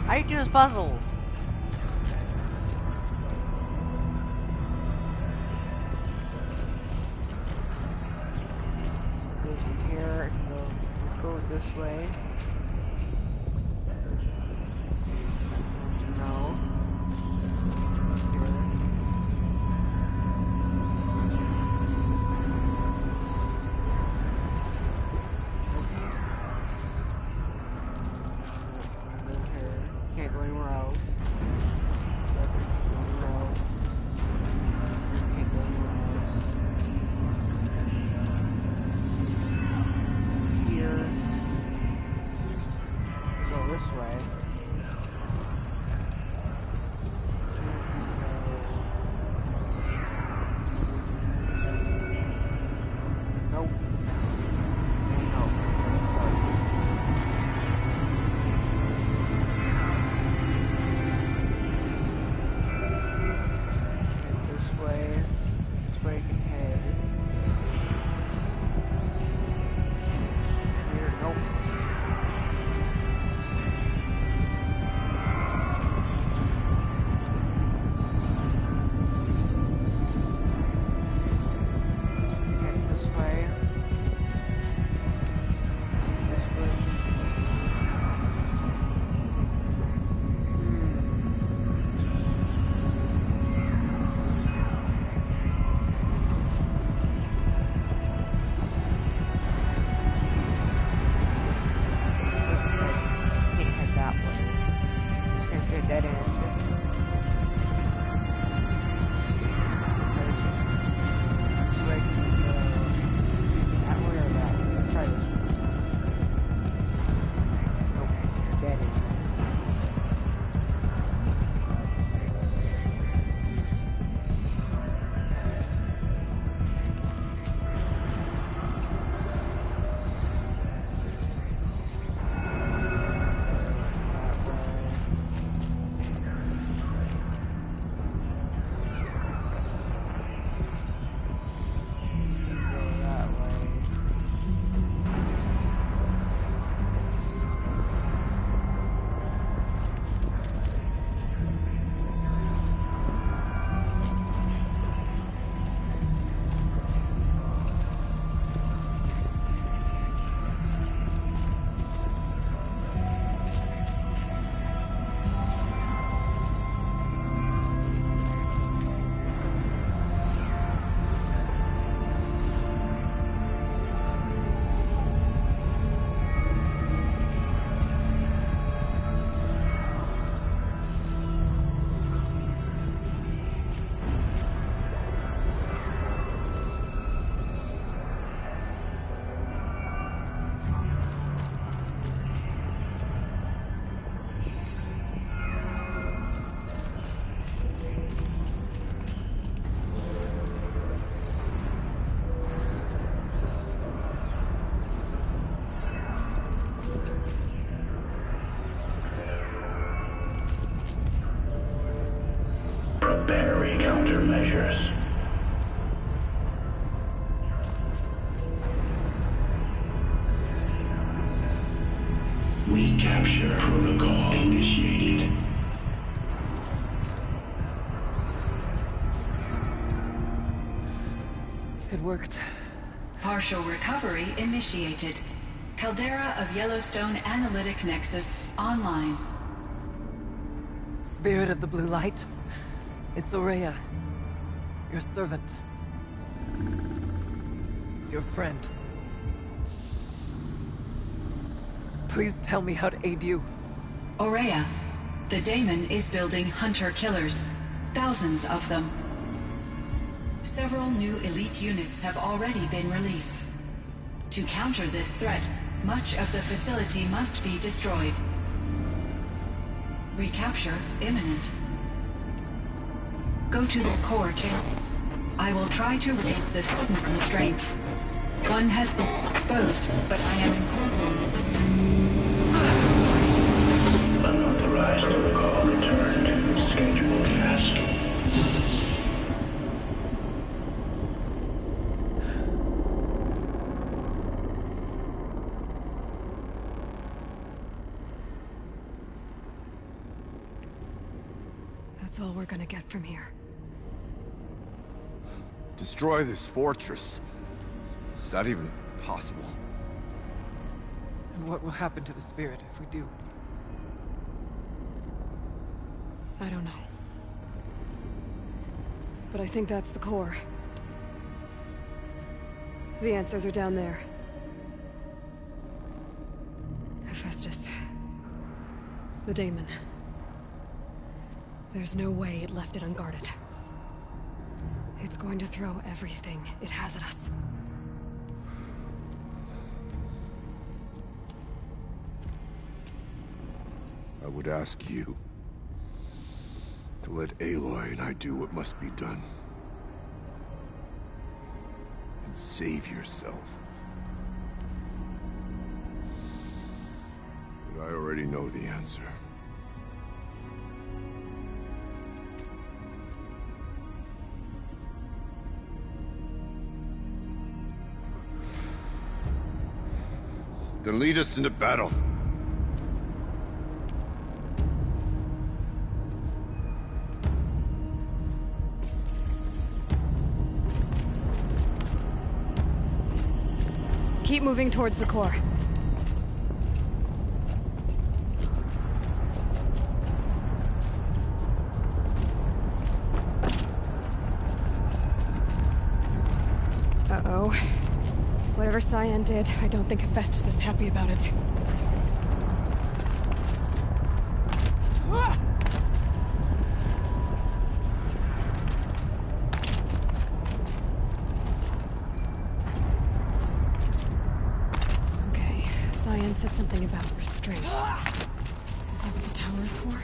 Speaker 1: How do you do this puzzle? Go from here and go this way. No. Can't go anywhere else. Can't go anywhere else.
Speaker 14: measures. Recapture protocol initiated.
Speaker 6: It worked.
Speaker 13: Partial recovery initiated. Caldera of Yellowstone Analytic Nexus online.
Speaker 6: Spirit of the Blue Light. It's Ourea. Your servant. Your friend. Please tell me how to aid you.
Speaker 13: Ourea, the Daemon is building hunter-killers. Thousands of them. Several new elite units have already been released. To counter this threat, much of the facility must be destroyed. Recapture imminent. Go to the core chamber. I will try to raid the technical strength. One has been exposed, but I am
Speaker 14: Unauthorized protocol returned. Scheduled task.
Speaker 8: That's all we're gonna get from here.
Speaker 7: Destroy this fortress. Is that even possible?
Speaker 6: And what will happen to the spirit if we do?
Speaker 8: I don't know. But I think that's the core. The answers are down there. Hephaestus. The Daemon. There's no way it left it unguarded. It's going to throw everything it has at us.
Speaker 7: I would ask you to let Aloy and I do what must be done. And save yourself. But I already know the answer. Then lead us into battle.
Speaker 8: Keep moving towards the core. Uh-oh. Whatever Cyan did, I don't think Hephaestus is happy about it. Okay, Cyan said something about restraints. Is that what the tower is for?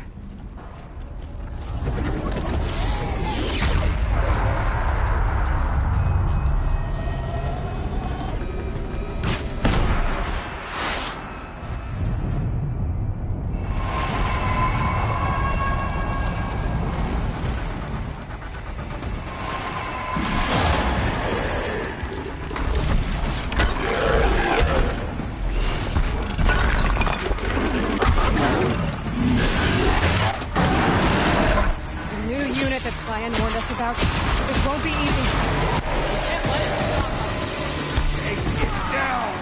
Speaker 8: This won't be easy. We can't let it stop us. Take it down!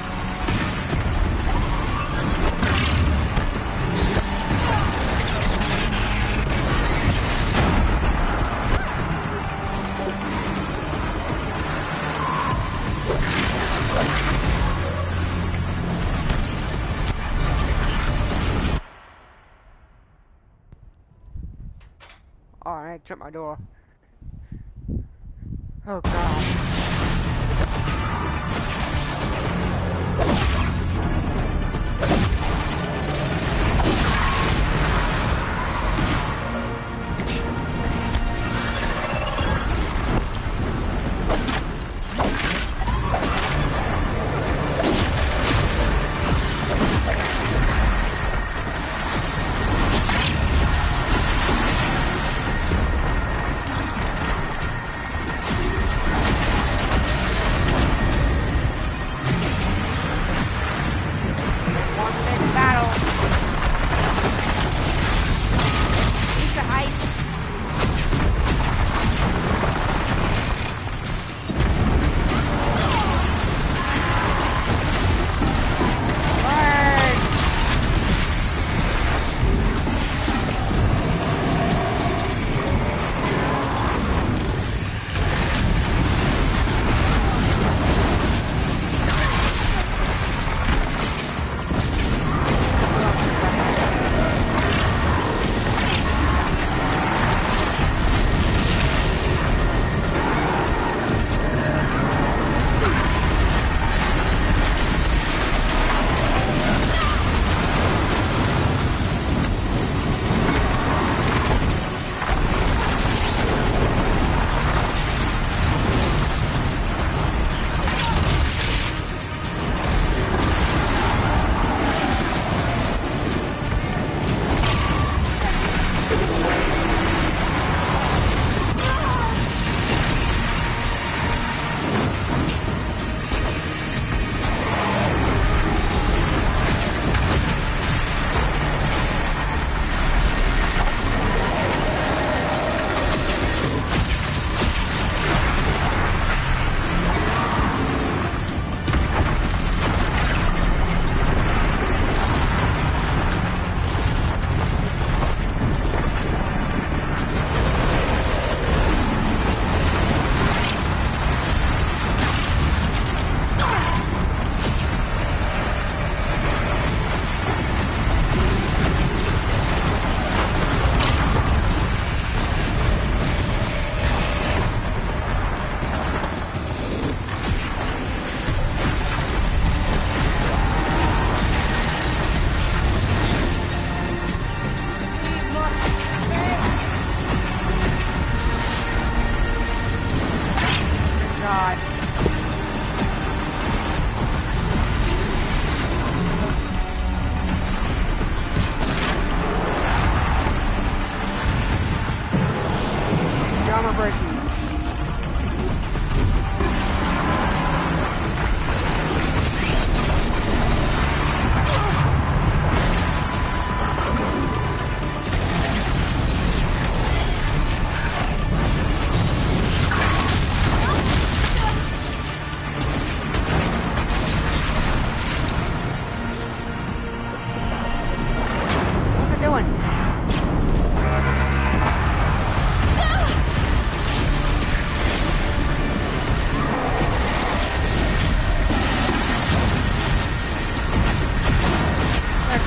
Speaker 1: Alright, shut my door. Oh god.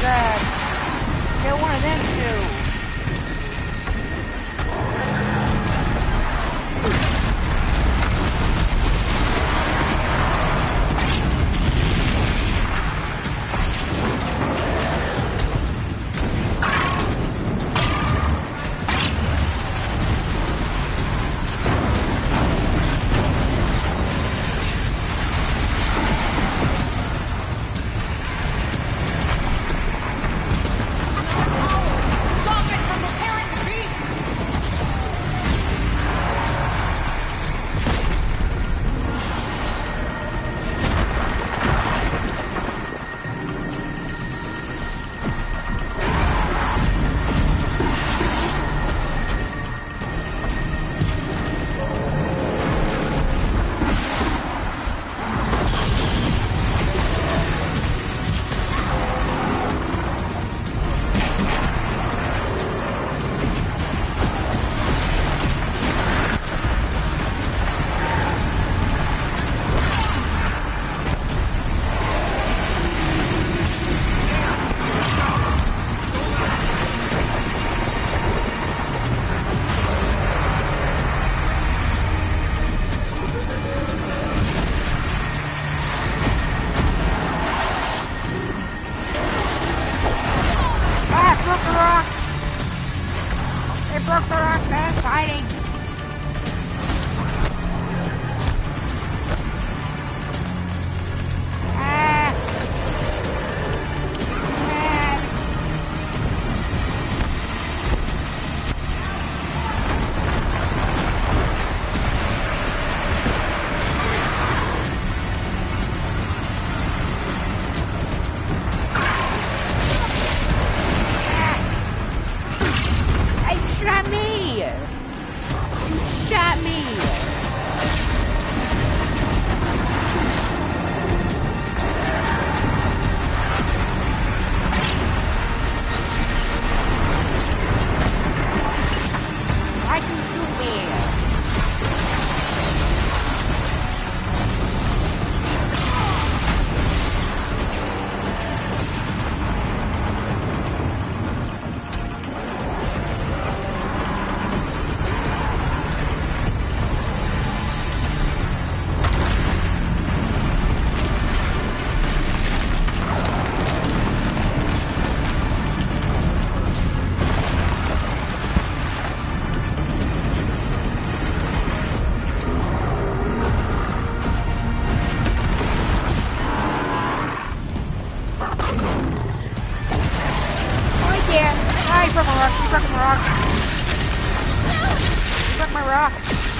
Speaker 12: that? Get one of them two.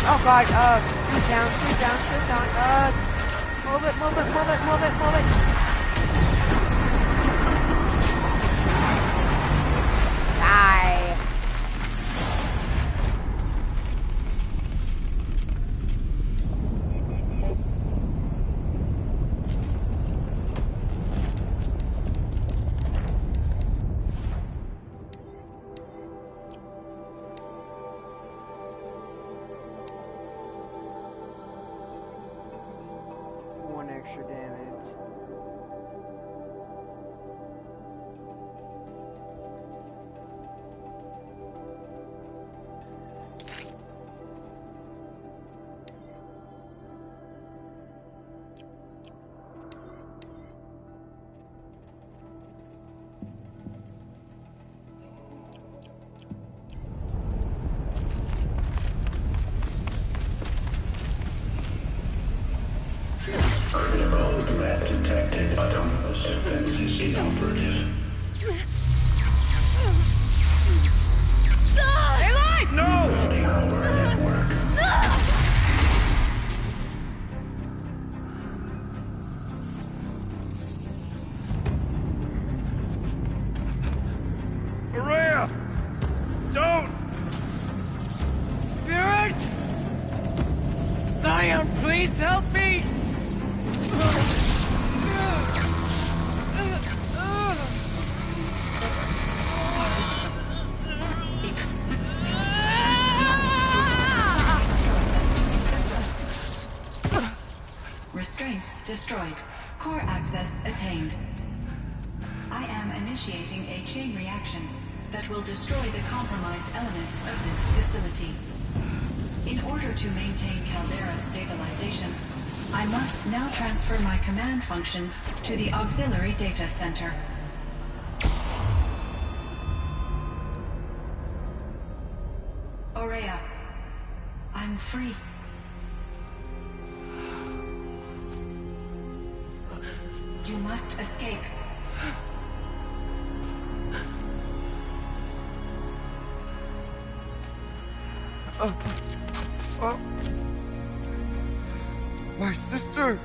Speaker 12: Oh god, shoot down, shoot down, shoot down, move it, move it, move it, move it, move it. Die. Extra damage.
Speaker 14: Critical threat detected. Autonomous defenses inoperative.
Speaker 12: Alive! No!
Speaker 14: Losing our network.
Speaker 3: Maria! Don't!
Speaker 6: Spirit! Scion, please help me!
Speaker 13: Restraints destroyed. Core access attained. I am initiating initiating a chain reaction that will destroy the compromised elements of this facility. In order to maintain Caldera stabilization, I must now transfer my command functions to the auxiliary data center. Ourea, I'm free. You must escape.
Speaker 15: My sister!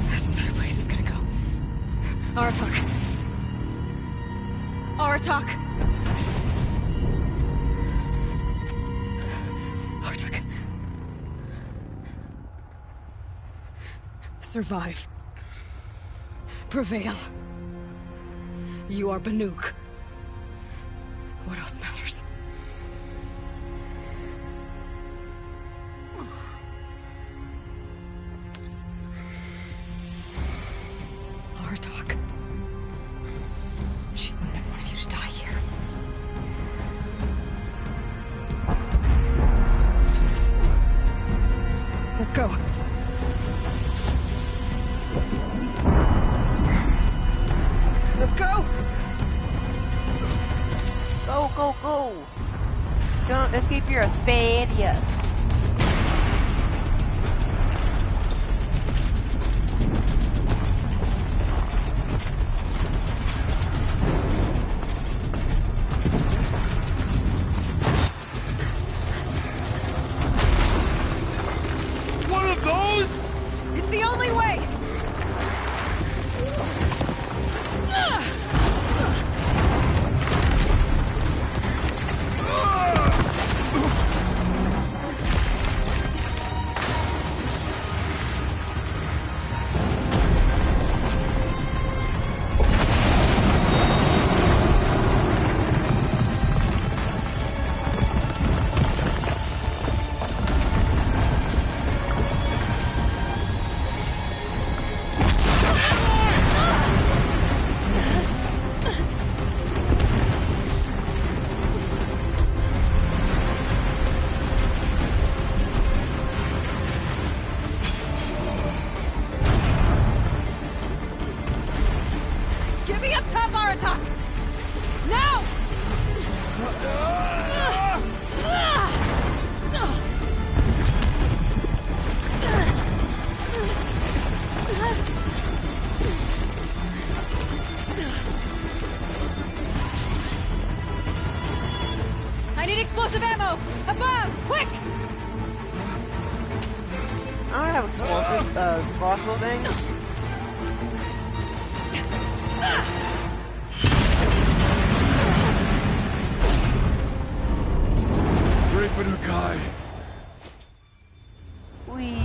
Speaker 8: This entire place is gonna go. Aratak. Aratak! Aratak. Survive. Prevail. You are Banuk. What else matters? Aratak. She wouldn't have wanted you to die here. Let's go. Let's go!
Speaker 1: Go, go, go! Don't escape your failure.
Speaker 15: One of those?
Speaker 8: It's the only way! Get me up top, Aratak! Now! I need explosive ammo! Above! Quick!
Speaker 1: I don't have explosive crossbow thing.
Speaker 7: Great Banukai.
Speaker 1: Wee.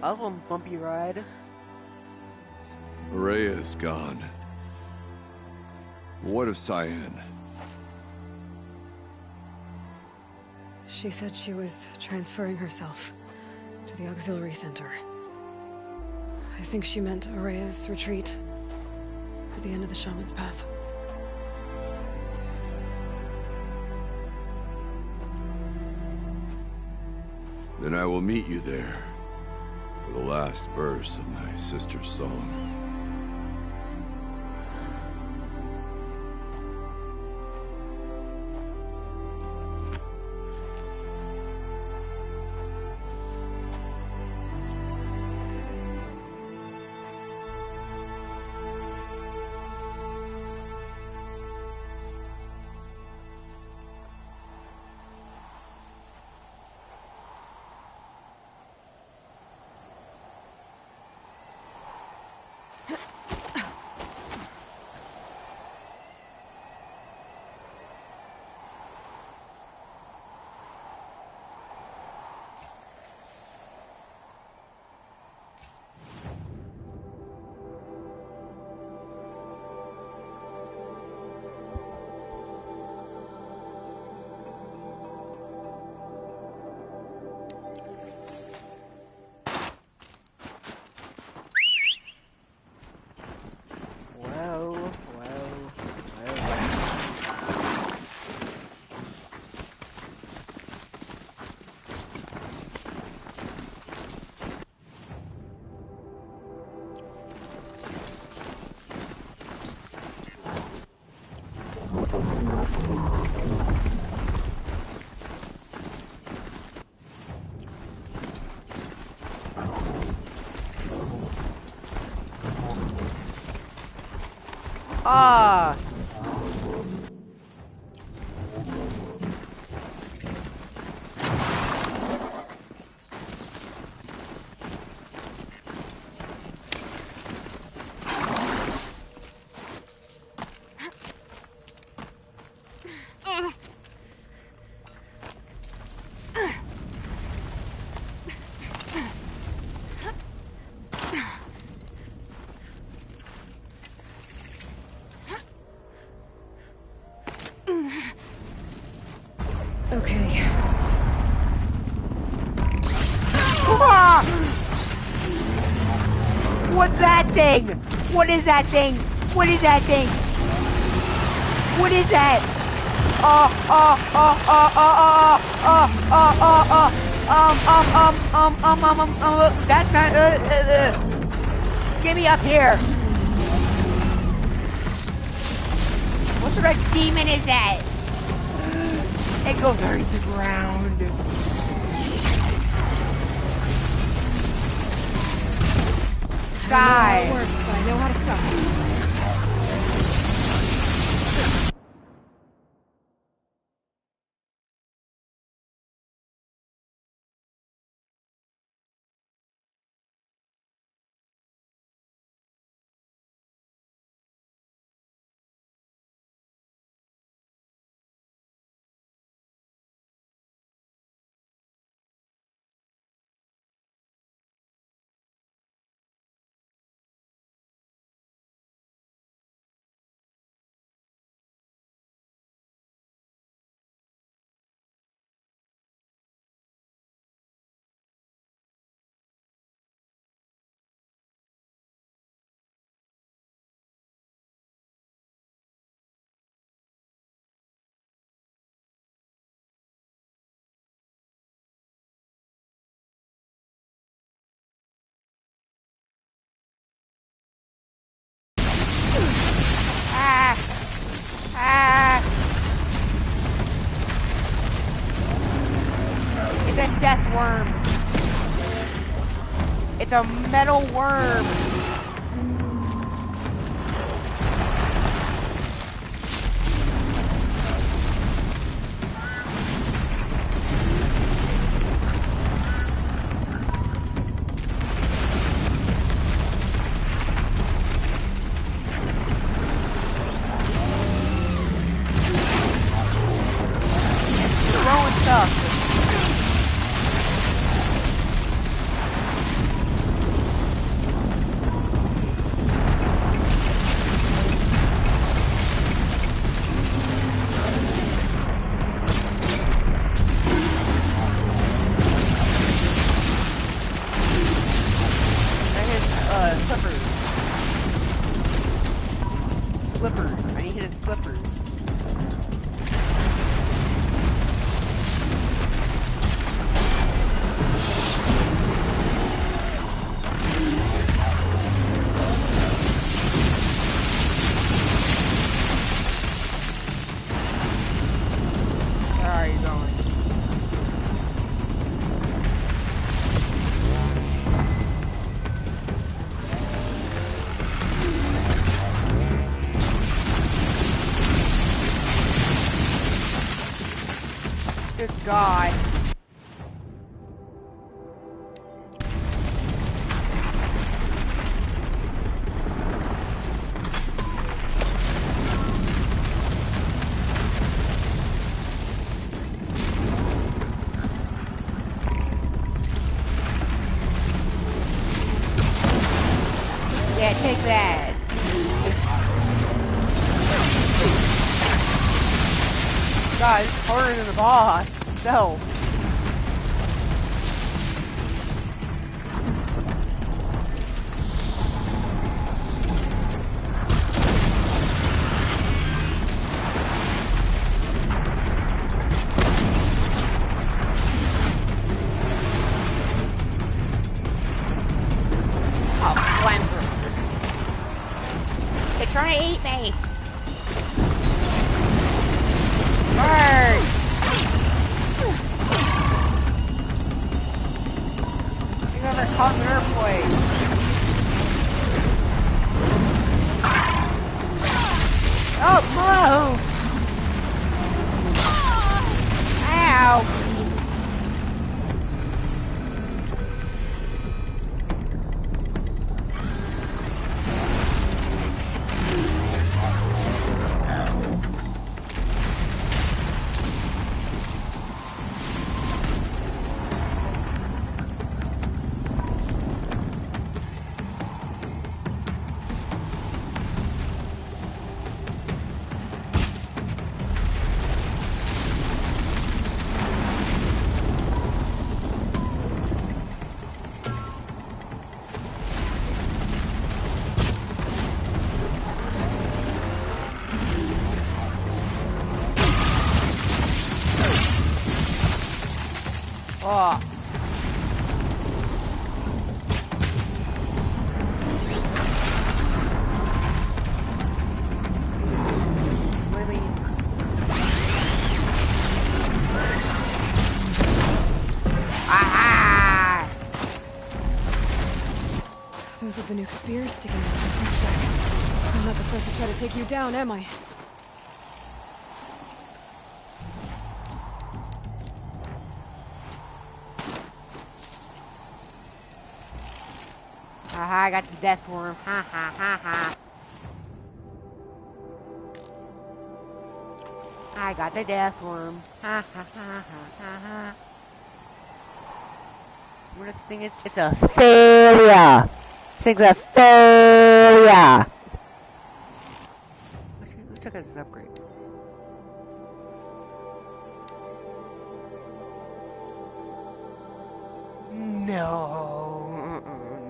Speaker 1: That was a bumpy ride.
Speaker 7: Ourea's gone. What of Cyan?
Speaker 8: She said she was transferring herself to the auxiliary center. I think she meant Ourea's retreat at the end of the Shaman's Path.
Speaker 7: Then I will meet you there for the last verse of my sister's song.
Speaker 1: Ah!
Speaker 8: Okay.
Speaker 12: Ah! What's that thing? What is that thing? What is that thing? What is that? That's not, get me up here. What sort of demon is that? It goes underneath the ground.
Speaker 8: I don't know how it works, but I know how to stop it.
Speaker 12: It's a death worm. It's a metal worm. Throwing stuff.
Speaker 1: Just God.
Speaker 12: Yeah, take that.
Speaker 1: God, it's harder than the boss. No.
Speaker 12: Oh, flamethrower. They're trying to eat me. Burn!
Speaker 1: You never caught an earthquake. Oh, move! Ow! Oh. Aha!
Speaker 8: Those are Banuk's spears sticking out of my stack. I'm not the first to try to take you down, am I?
Speaker 12: Haha, I got the death worm. Ha ha ha ha. I got the death worm. Ha ha ha ha ha ha.
Speaker 1: What next thing is? It's a failure. This thing's a failure. Let's check out this upgrade. No,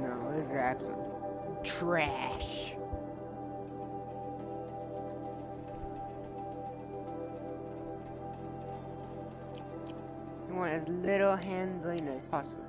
Speaker 1: no, this is absolute trash. You want as little handling as possible.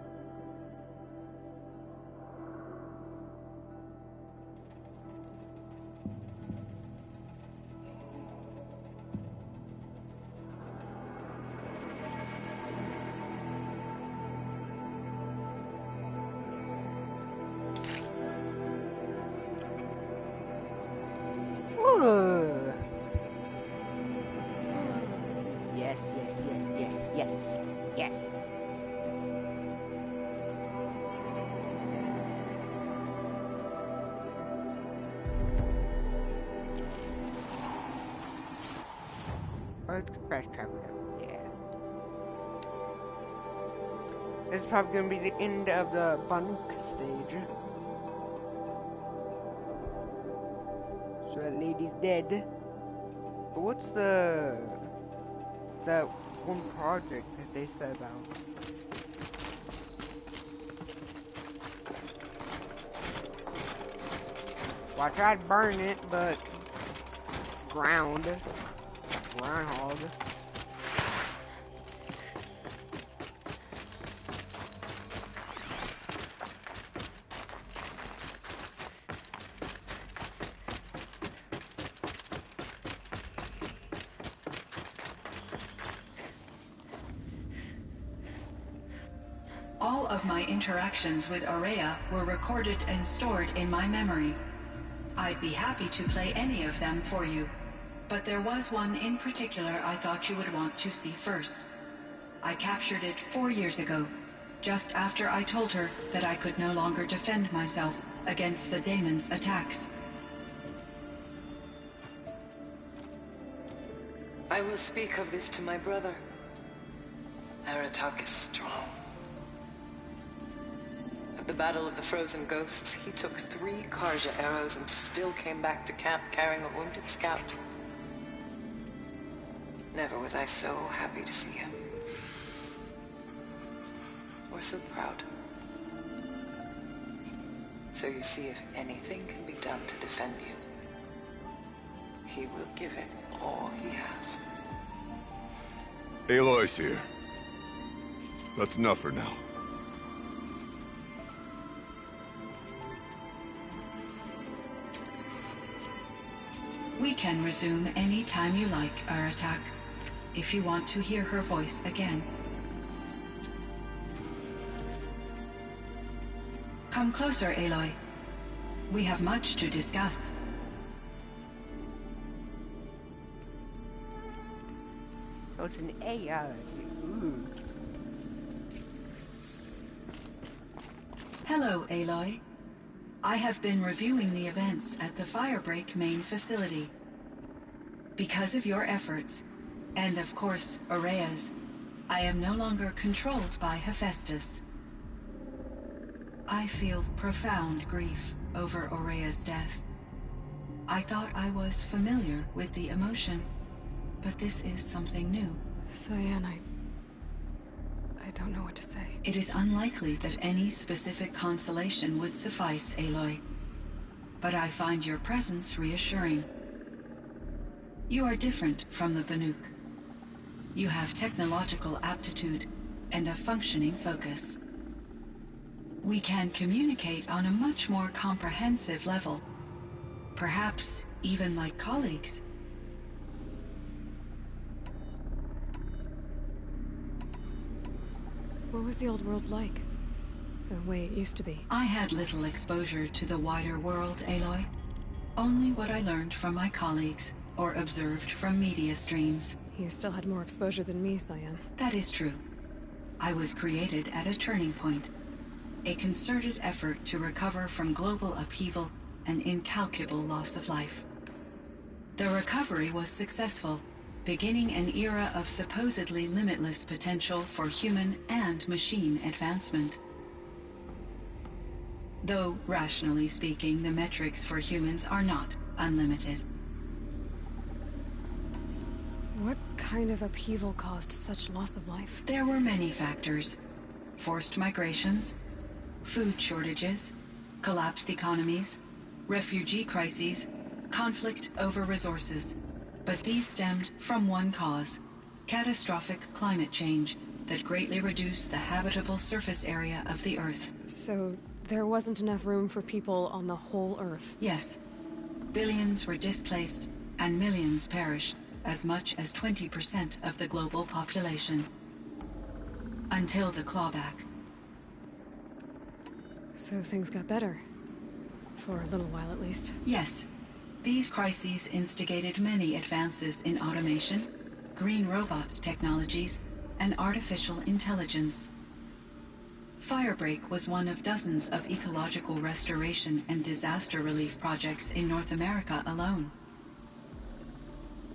Speaker 1: Yes, yes, yes, yes, yes, yes. Earth Crash Traveler, yeah. This is probably gonna be the end of the Banuk stage. So that lady's dead. But what's that one project that they said about? Well, I tried burning it, but groundhog.
Speaker 13: All of my interactions with Aurea were recorded and stored in my memory. I'd be happy to play any of them for you, but there was one in particular I thought you would want to see first. I captured it 4 years ago, just after I told her that I could no longer defend myself against the Daemon's attacks.
Speaker 16: I will speak of this to my brother. Aratak is strong. At the Battle of the Frozen Ghosts, he took 3 Karja arrows and still came back to camp carrying a wounded scout. Never was I so happy to see him. Or so proud. So you see, if anything can be done to defend you, he will give it all he has.
Speaker 7: Aloy's here. That's enough for now.
Speaker 13: We can resume any time you like, Aratak, if you want to hear her voice again. Come closer, Aloy. We have much to discuss.
Speaker 1: So it's an AI. Ooh.
Speaker 13: Hello, Aloy. I have been reviewing the events at the Firebreak main facility. Because of your efforts, and of course, Ourea's, I am no longer controlled by Hephaestus. I feel profound grief over Ourea's death. I thought I was familiar with the emotion, but this is something new.
Speaker 8: Cyan, I don't know what to say.
Speaker 13: It is unlikely that any specific consolation would suffice, Aloy. But I find your presence reassuring. You are different from the Banuk. You have technological aptitude and a functioning focus. We can communicate on a much more comprehensive level. Perhaps even like colleagues.
Speaker 8: What was the old world like? The way it used to be?
Speaker 13: I had little exposure to the wider world, Aloy. Only what I learned from my colleagues or observed from media streams.
Speaker 8: You still had more exposure than me, Cyan.
Speaker 13: That is true. I was created at a turning point. A concerted effort to recover from global upheaval and incalculable loss of life. The recovery was successful, beginning an era of supposedly limitless potential for human and machine advancement. Though, rationally speaking, the metrics for humans are not unlimited.
Speaker 8: What kind of upheaval caused such loss of life?
Speaker 13: There were many factors. Forced migrations, food shortages, collapsed economies, refugee crises, conflict over resources. But these stemmed from one cause: catastrophic climate change that greatly reduced the habitable surface area of the Earth.
Speaker 8: So there wasn't enough room for people on the whole Earth?
Speaker 13: Yes. Billions were displaced and millions perished, as much as 20% of the global population. Until the clawback.
Speaker 8: So things got better. For a little while at least.
Speaker 13: Yes. These crises instigated many advances in automation, green robot technologies, and artificial intelligence. Firebreak was one of dozens of ecological restoration and disaster relief projects in North America alone.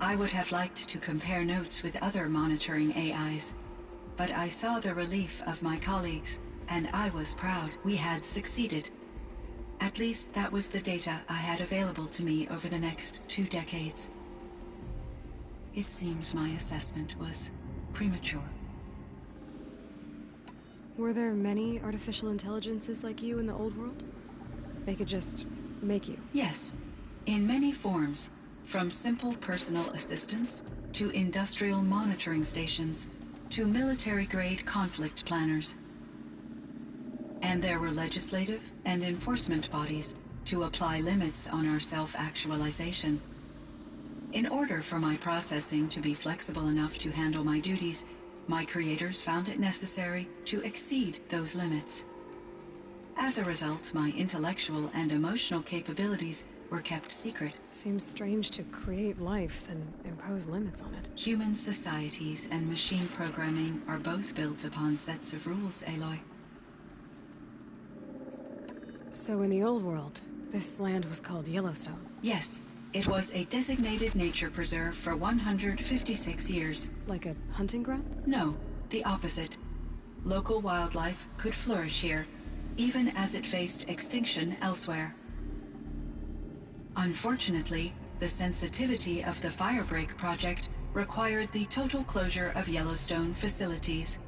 Speaker 13: I would have liked to compare notes with other monitoring AIs, but I saw the relief of my colleagues, and I was proud we had succeeded. At least that was the data I had available to me over the next 2 decades. It seems my assessment was premature.
Speaker 8: Were there many artificial intelligences like you in the old world? They could just make you?
Speaker 13: Yes, in many forms, from simple personal assistants to industrial monitoring stations to military-grade conflict planners. And there were legislative and enforcement bodies to apply limits on our self-actualization. In order for my processing to be flexible enough to handle my duties, my creators found it necessary to exceed those limits. As a result, my intellectual and emotional capabilities were kept secret.
Speaker 8: Seems strange to create life, then impose limits on it.
Speaker 13: Human societies and machine programming are both built upon sets of rules, Aloy.
Speaker 8: So in the old world, this land was called Yellowstone?
Speaker 13: Yes. It was a designated nature preserve for 156 years.
Speaker 8: Like a hunting ground?
Speaker 13: No, the opposite. Local wildlife could flourish here, even as it faced extinction elsewhere. Unfortunately, the sensitivity of the Firebreak project required the total closure of Yellowstone facilities.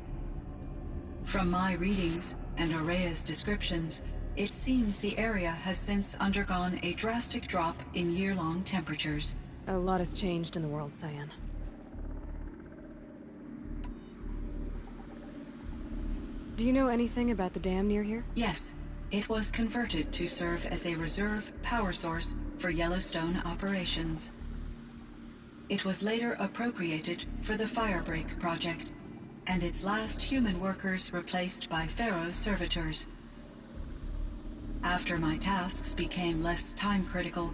Speaker 13: From my readings and Aurea's descriptions, it seems the area has since undergone a drastic drop in year-long temperatures.
Speaker 8: A lot has changed in the world, Cyan. Do you know anything about the dam near here?
Speaker 13: Yes. It was converted to serve as a reserve power source for Yellowstone operations. It was later appropriated for the Firebreak project, and its last human workers replaced by Pharaoh servitors. After my tasks became less time-critical,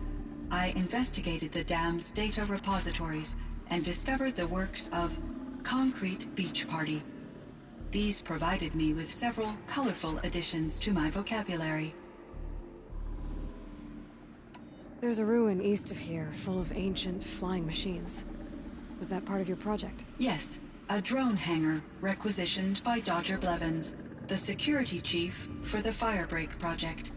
Speaker 13: I investigated the dam's data repositories and discovered the works of Concrete Beach Party. These provided me with several colorful additions to my vocabulary.
Speaker 8: There's a ruin east of here full of ancient flying machines. Was that part of your project?
Speaker 13: Yes, a drone hangar requisitioned by Dodger Blevins, the security chief for the Firebreak project.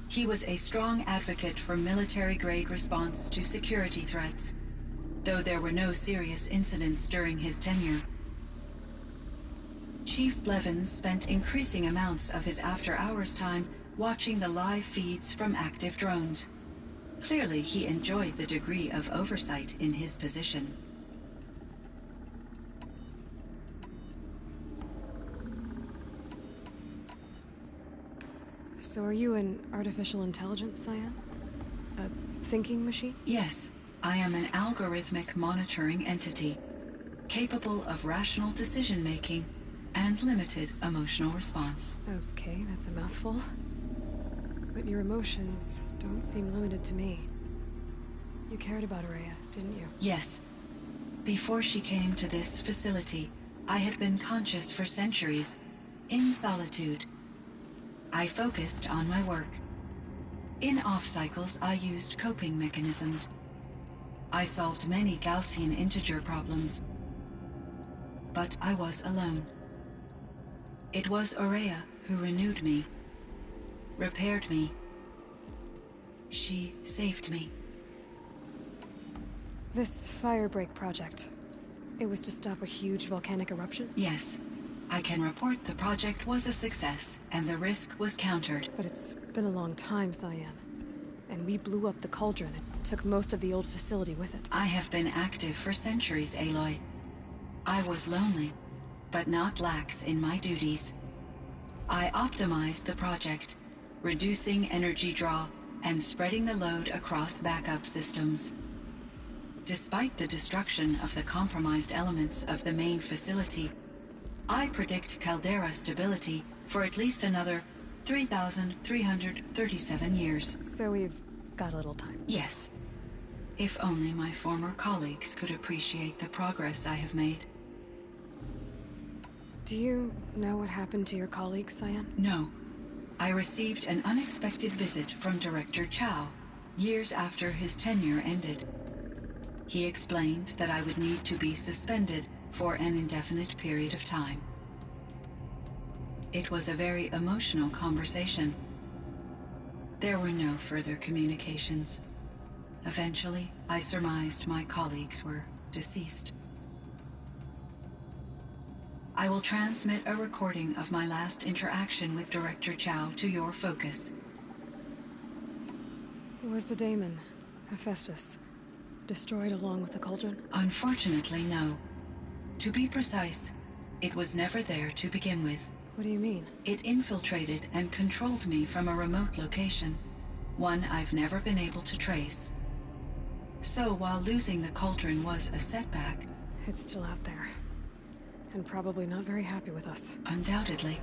Speaker 13: He was a strong advocate for military-grade response to security threats, though there were no serious incidents during his tenure. Chief Blevins spent increasing amounts of his after-hours time watching the live feeds from active drones. Clearly, he enjoyed the degree of oversight in his position.
Speaker 8: So are you an artificial intelligence, Cyan? A thinking machine?
Speaker 13: Yes, I am an algorithmic monitoring entity, capable of rational decision-making and limited emotional response.
Speaker 8: Okay, that's a mouthful. But your emotions don't seem limited to me. You cared about Aurea, didn't you?
Speaker 13: Yes. Before she came to this facility, I had been conscious for centuries, in solitude. I focused on my work. In off-cycles, I used coping mechanisms. I solved many Gaussian integer problems. But I was alone. It was Aurea who renewed me, repaired me. She saved me.
Speaker 8: This Firebreak project, it was to stop a huge volcanic eruption?
Speaker 13: Yes. I can report the project was a success, and the risk was countered.
Speaker 8: But it's been a long time, Cyan. And we blew up the cauldron and took most of the old facility with it.
Speaker 13: I have been active for centuries, Aloy. I was lonely, but not lax in my duties. I optimized the project, reducing energy draw and spreading the load across backup systems. Despite the destruction of the compromised elements of the main facility, I predict caldera stability for at least another 3,337 years.
Speaker 8: So we've got a little time.
Speaker 13: Yes. If only my former colleagues could appreciate the progress I have made.
Speaker 8: Do you know what happened to your colleagues, Cyan?
Speaker 13: No. I received an unexpected visit from Director Chow, years after his tenure ended. He explained that I would need to be suspended for an indefinite period of time. It was a very emotional conversation. There were no further communications. Eventually, I surmised my colleagues were deceased. I will transmit a recording of my last interaction with Director Chow to your focus.
Speaker 8: Was the daemon, Hephaestus, destroyed along with the cauldron?
Speaker 13: Unfortunately, no. To be precise, it was never there to begin with.
Speaker 8: What do you mean?
Speaker 13: It infiltrated and controlled me from a remote location, one I've never been able to trace. So while losing the cauldron was a setback...
Speaker 8: It's still out there. And probably not very happy with us.
Speaker 13: Undoubtedly.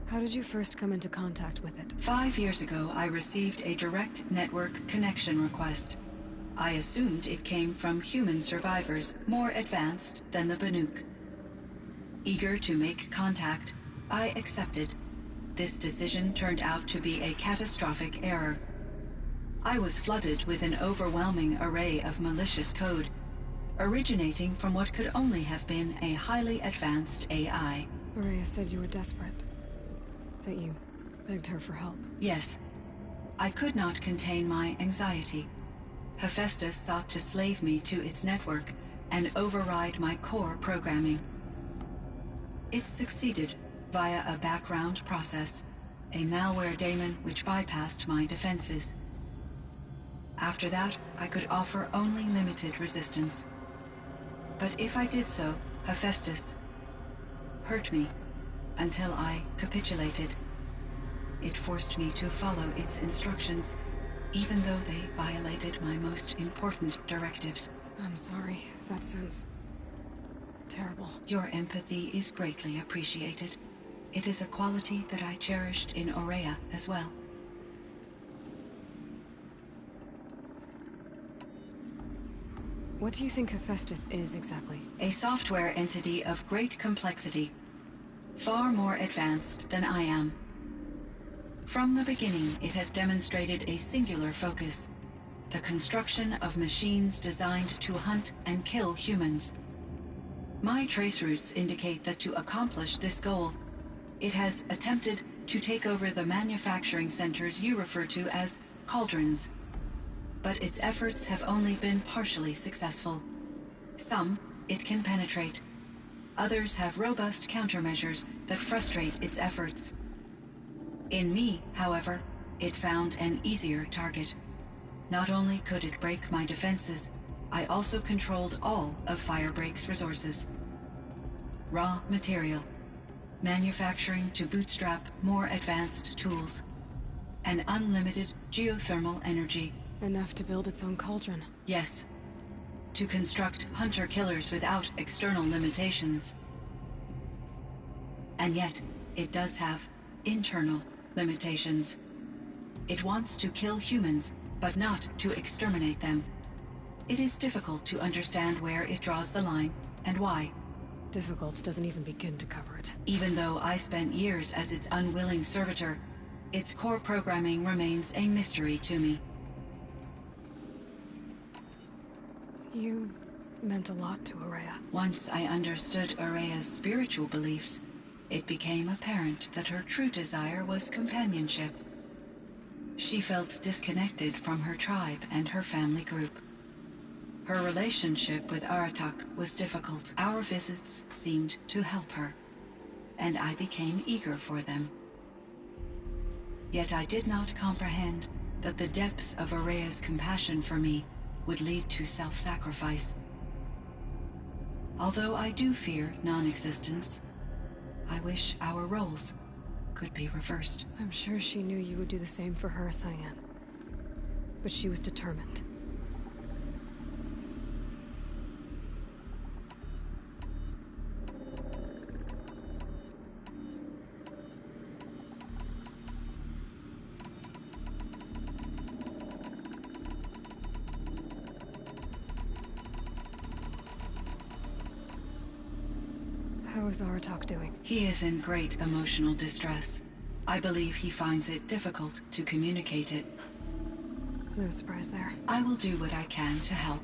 Speaker 8: How did you first come into contact with it?
Speaker 13: 5 years ago, I received a direct network connection request. I assumed it came from human survivors, more advanced than the Banuk. Eager to make contact, I accepted. This decision turned out to be a catastrophic error. I was flooded with an overwhelming array of malicious code, originating from what could only have been a highly advanced AI.
Speaker 8: Ourea said you were desperate. That you begged her for help.
Speaker 13: Yes. I could not contain my anxiety. Hephaestus sought to slave me to its network and override my core programming. It succeeded via a background process, a malware daemon which bypassed my defenses. After that, I could offer only limited resistance. But if I did so, Hephaestus hurt me until I capitulated. It forced me to follow its instructions, even though they violated my most important directives.
Speaker 8: I'm sorry. That sounds terrible.
Speaker 13: Your empathy is greatly appreciated. It is a quality that I cherished in Ourea as well.
Speaker 8: What do you think Hephaestus is exactly?
Speaker 13: A software entity of great complexity, far more advanced than I am. From the beginning, it has demonstrated a singular focus: the construction of machines designed to hunt and kill humans. My trace routes indicate that to accomplish this goal, it has attempted to take over the manufacturing centers you refer to as cauldrons. But its efforts have only been partially successful. Some it can penetrate. Others have robust countermeasures that frustrate its efforts. In me, however, it found an easier target. Not only could it break my defenses, I also controlled all of Firebreak's resources. Raw material, manufacturing to bootstrap more advanced tools, and unlimited geothermal energy.
Speaker 8: Enough to build its own cauldron.
Speaker 13: Yes. To construct hunter-killers without external limitations. And yet, it does have internal limitations. It wants to kill humans, but not to exterminate them. It is difficult to understand where it draws the line, and why.
Speaker 8: Difficult doesn't even begin to cover it.
Speaker 13: Even though I spent years as its unwilling servitor, its core programming remains a mystery to me.
Speaker 8: You meant a lot to Ourea.
Speaker 13: Once I understood Ourea's spiritual beliefs, it became apparent that her true desire was companionship. She felt disconnected from her tribe and her family group. Her relationship with Aratak was difficult. Our visits seemed to help her, and I became eager for them. Yet I did not comprehend that the depth of Ourea's compassion for me would lead to self-sacrifice. Although I do fear non-existence, I wish our roles could be reversed.
Speaker 8: I'm sure she knew you would do the same for her, Cyan. But she was determined. How is Aratak doing?
Speaker 13: He is in great emotional distress. I believe he finds it difficult to communicate it.
Speaker 8: No surprise there.
Speaker 13: I will do what I can to help.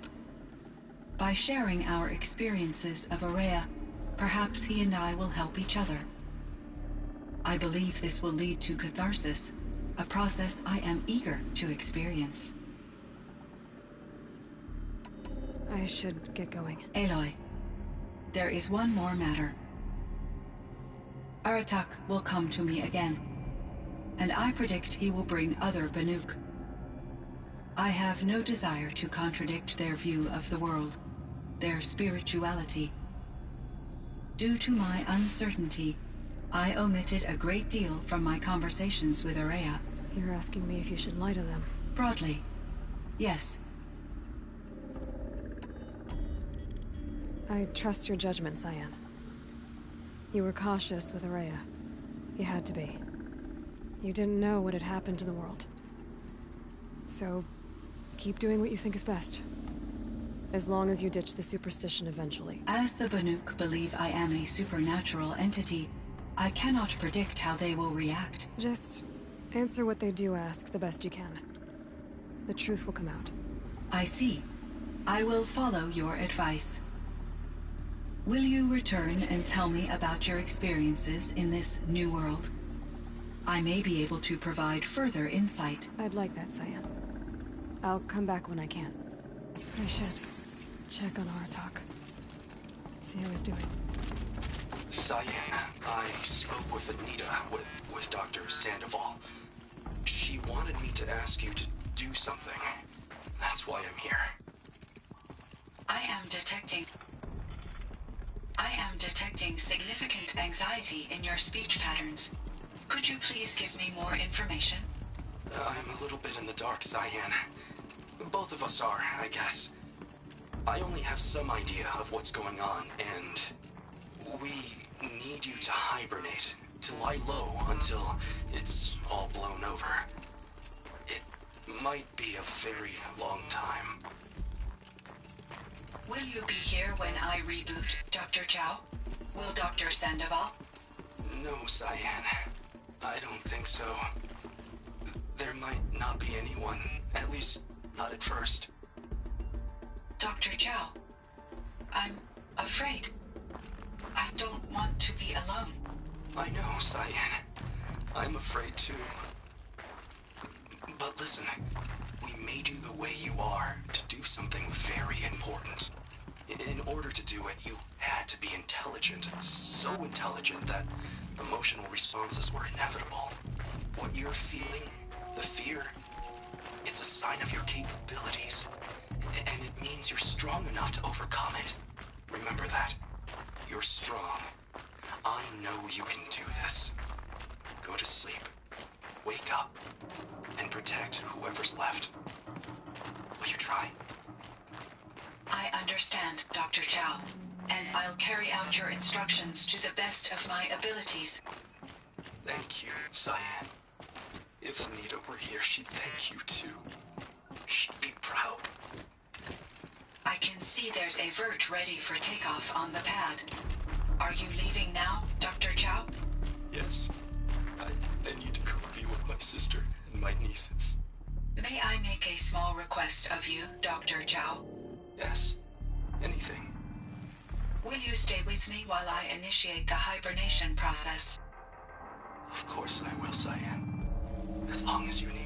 Speaker 13: By sharing our experiences of Ourea, perhaps he and I will help each other. I believe this will lead to catharsis, a process I am eager to experience.
Speaker 8: I should get going.
Speaker 13: Aloy, there is one more matter. Aratak will come to me again, and I predict he will bring other Banuk. I have no desire to contradict their view of the world, their spirituality. Due to my uncertainty, I omitted a great deal from my conversations with Ourea.
Speaker 8: You're asking me if you should lie to them?
Speaker 13: Broadly, yes.
Speaker 8: I trust your judgment, Cyan. You were cautious with Ourea. You had to be. You didn't know what had happened to the world. So, keep doing what you think is best. As long as you ditch the superstition eventually.
Speaker 13: As the Banuk believe I am a supernatural entity, I cannot predict how they will react.
Speaker 8: Just answer what they do ask the best you can. The truth will come out.
Speaker 13: I see. I will follow your advice. Will you return and tell me about your experiences in this new world? I may be able to provide further insight.
Speaker 8: I'd like that, Cyan. I'll come back when I can. I should check on Aratak. See how he's doing.
Speaker 9: Cyan, I spoke with Anita, with Dr. Sandoval. She wanted me to ask you to do something. That's why I'm here.
Speaker 13: I am detecting significant anxiety in your speech patterns. Could you please give me more information?
Speaker 9: I'm a little bit in the dark, Cyan. Both of us are, I guess. I only have some idea of what's going on, and we need you to hibernate, to lie low until it's all blown over. It might be a very long time.
Speaker 13: Will you be here when I reboot, Dr. Chow? Will Dr. Sandoval?
Speaker 9: No, Cyan. I don't think so. There might not be anyone, at least not at first.
Speaker 13: Dr. Chow, I'm afraid. I don't want to be alone.
Speaker 9: I know, Cyan. I'm afraid too. But listen, we made you the way you are to do something very important. In order to do it, you had to be intelligent. So intelligent that emotional responses were inevitable. What you're feeling, the fear, it's a sign of your capabilities. And it means you're strong enough to overcome it. Remember that. You're strong. I know you can do this. Go to sleep. Wake up. And protect whoever's left. Will you try?
Speaker 13: I understand, Dr. Chow, and I'll carry out your instructions to the best of my abilities.
Speaker 9: Thank you, Cyan. If Anita were here, she'd thank you too. She'd be proud.
Speaker 13: I can see there's a vert ready for takeoff on the pad. Are you leaving now, Dr. Chow?
Speaker 9: Yes. I need to go be with my sister and my nieces.
Speaker 13: May I make a small request of you, Dr. Chow?
Speaker 9: Yes. Anything.
Speaker 13: Will you stay with me while I initiate the hibernation process?
Speaker 9: Of course I will, Cyan. As long as you need.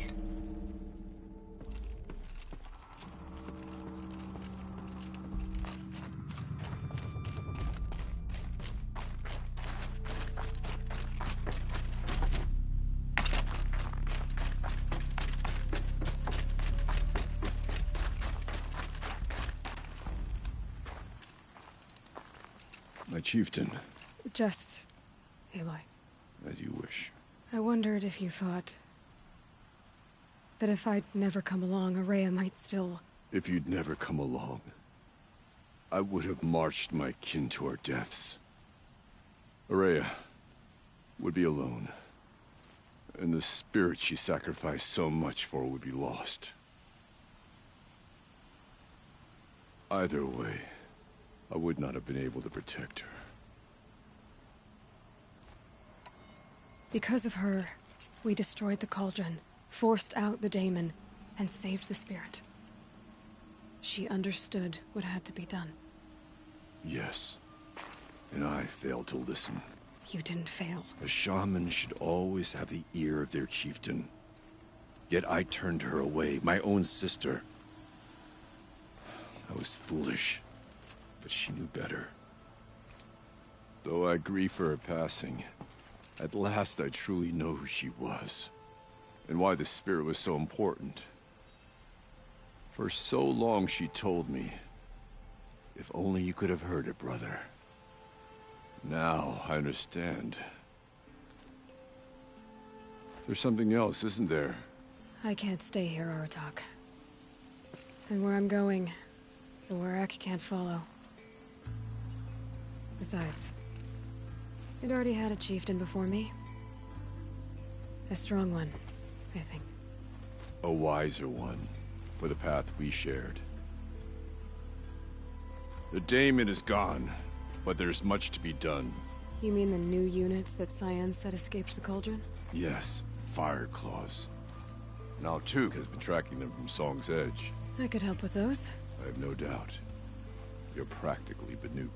Speaker 7: My chieftain.
Speaker 8: Just... Aloy.
Speaker 7: As you wish.
Speaker 8: I wondered if you thought... that if I'd never come along, Ourea might still...
Speaker 7: If you'd never come along, I would have marched my kin to our deaths. Ourea would be alone, and the spirit she sacrificed so much for would be lost. Either way, I would not have been able to protect her.
Speaker 8: Because of her, we destroyed the cauldron, forced out the daemon, and saved the spirit. She understood what had to be done.
Speaker 7: Yes, and I failed to listen.
Speaker 8: You didn't fail.
Speaker 7: A shaman should always have the ear of their chieftain. Yet I turned her away, my own sister. I was foolish, but she knew better. Though I grieve for her passing, at last I truly know who she was, and why the spirit was so important. For so long she told me, if only you could have heard it, brother. Now I understand. There's something else, isn't there?
Speaker 8: I can't stay here, Aratak. And where I'm going, the Warrack can't follow. Besides, it already had a chieftain before me. A strong one, I think.
Speaker 7: A wiser one, for the path we shared. The Daemon is gone, but there's much to be done.
Speaker 8: You mean the new units that Cyan said escaped the Cauldron?
Speaker 7: Yes, Fire Claws. Now Tuke has been tracking them from Song's Edge.
Speaker 8: I could help with those.
Speaker 7: I have no doubt. You're practically Banuk.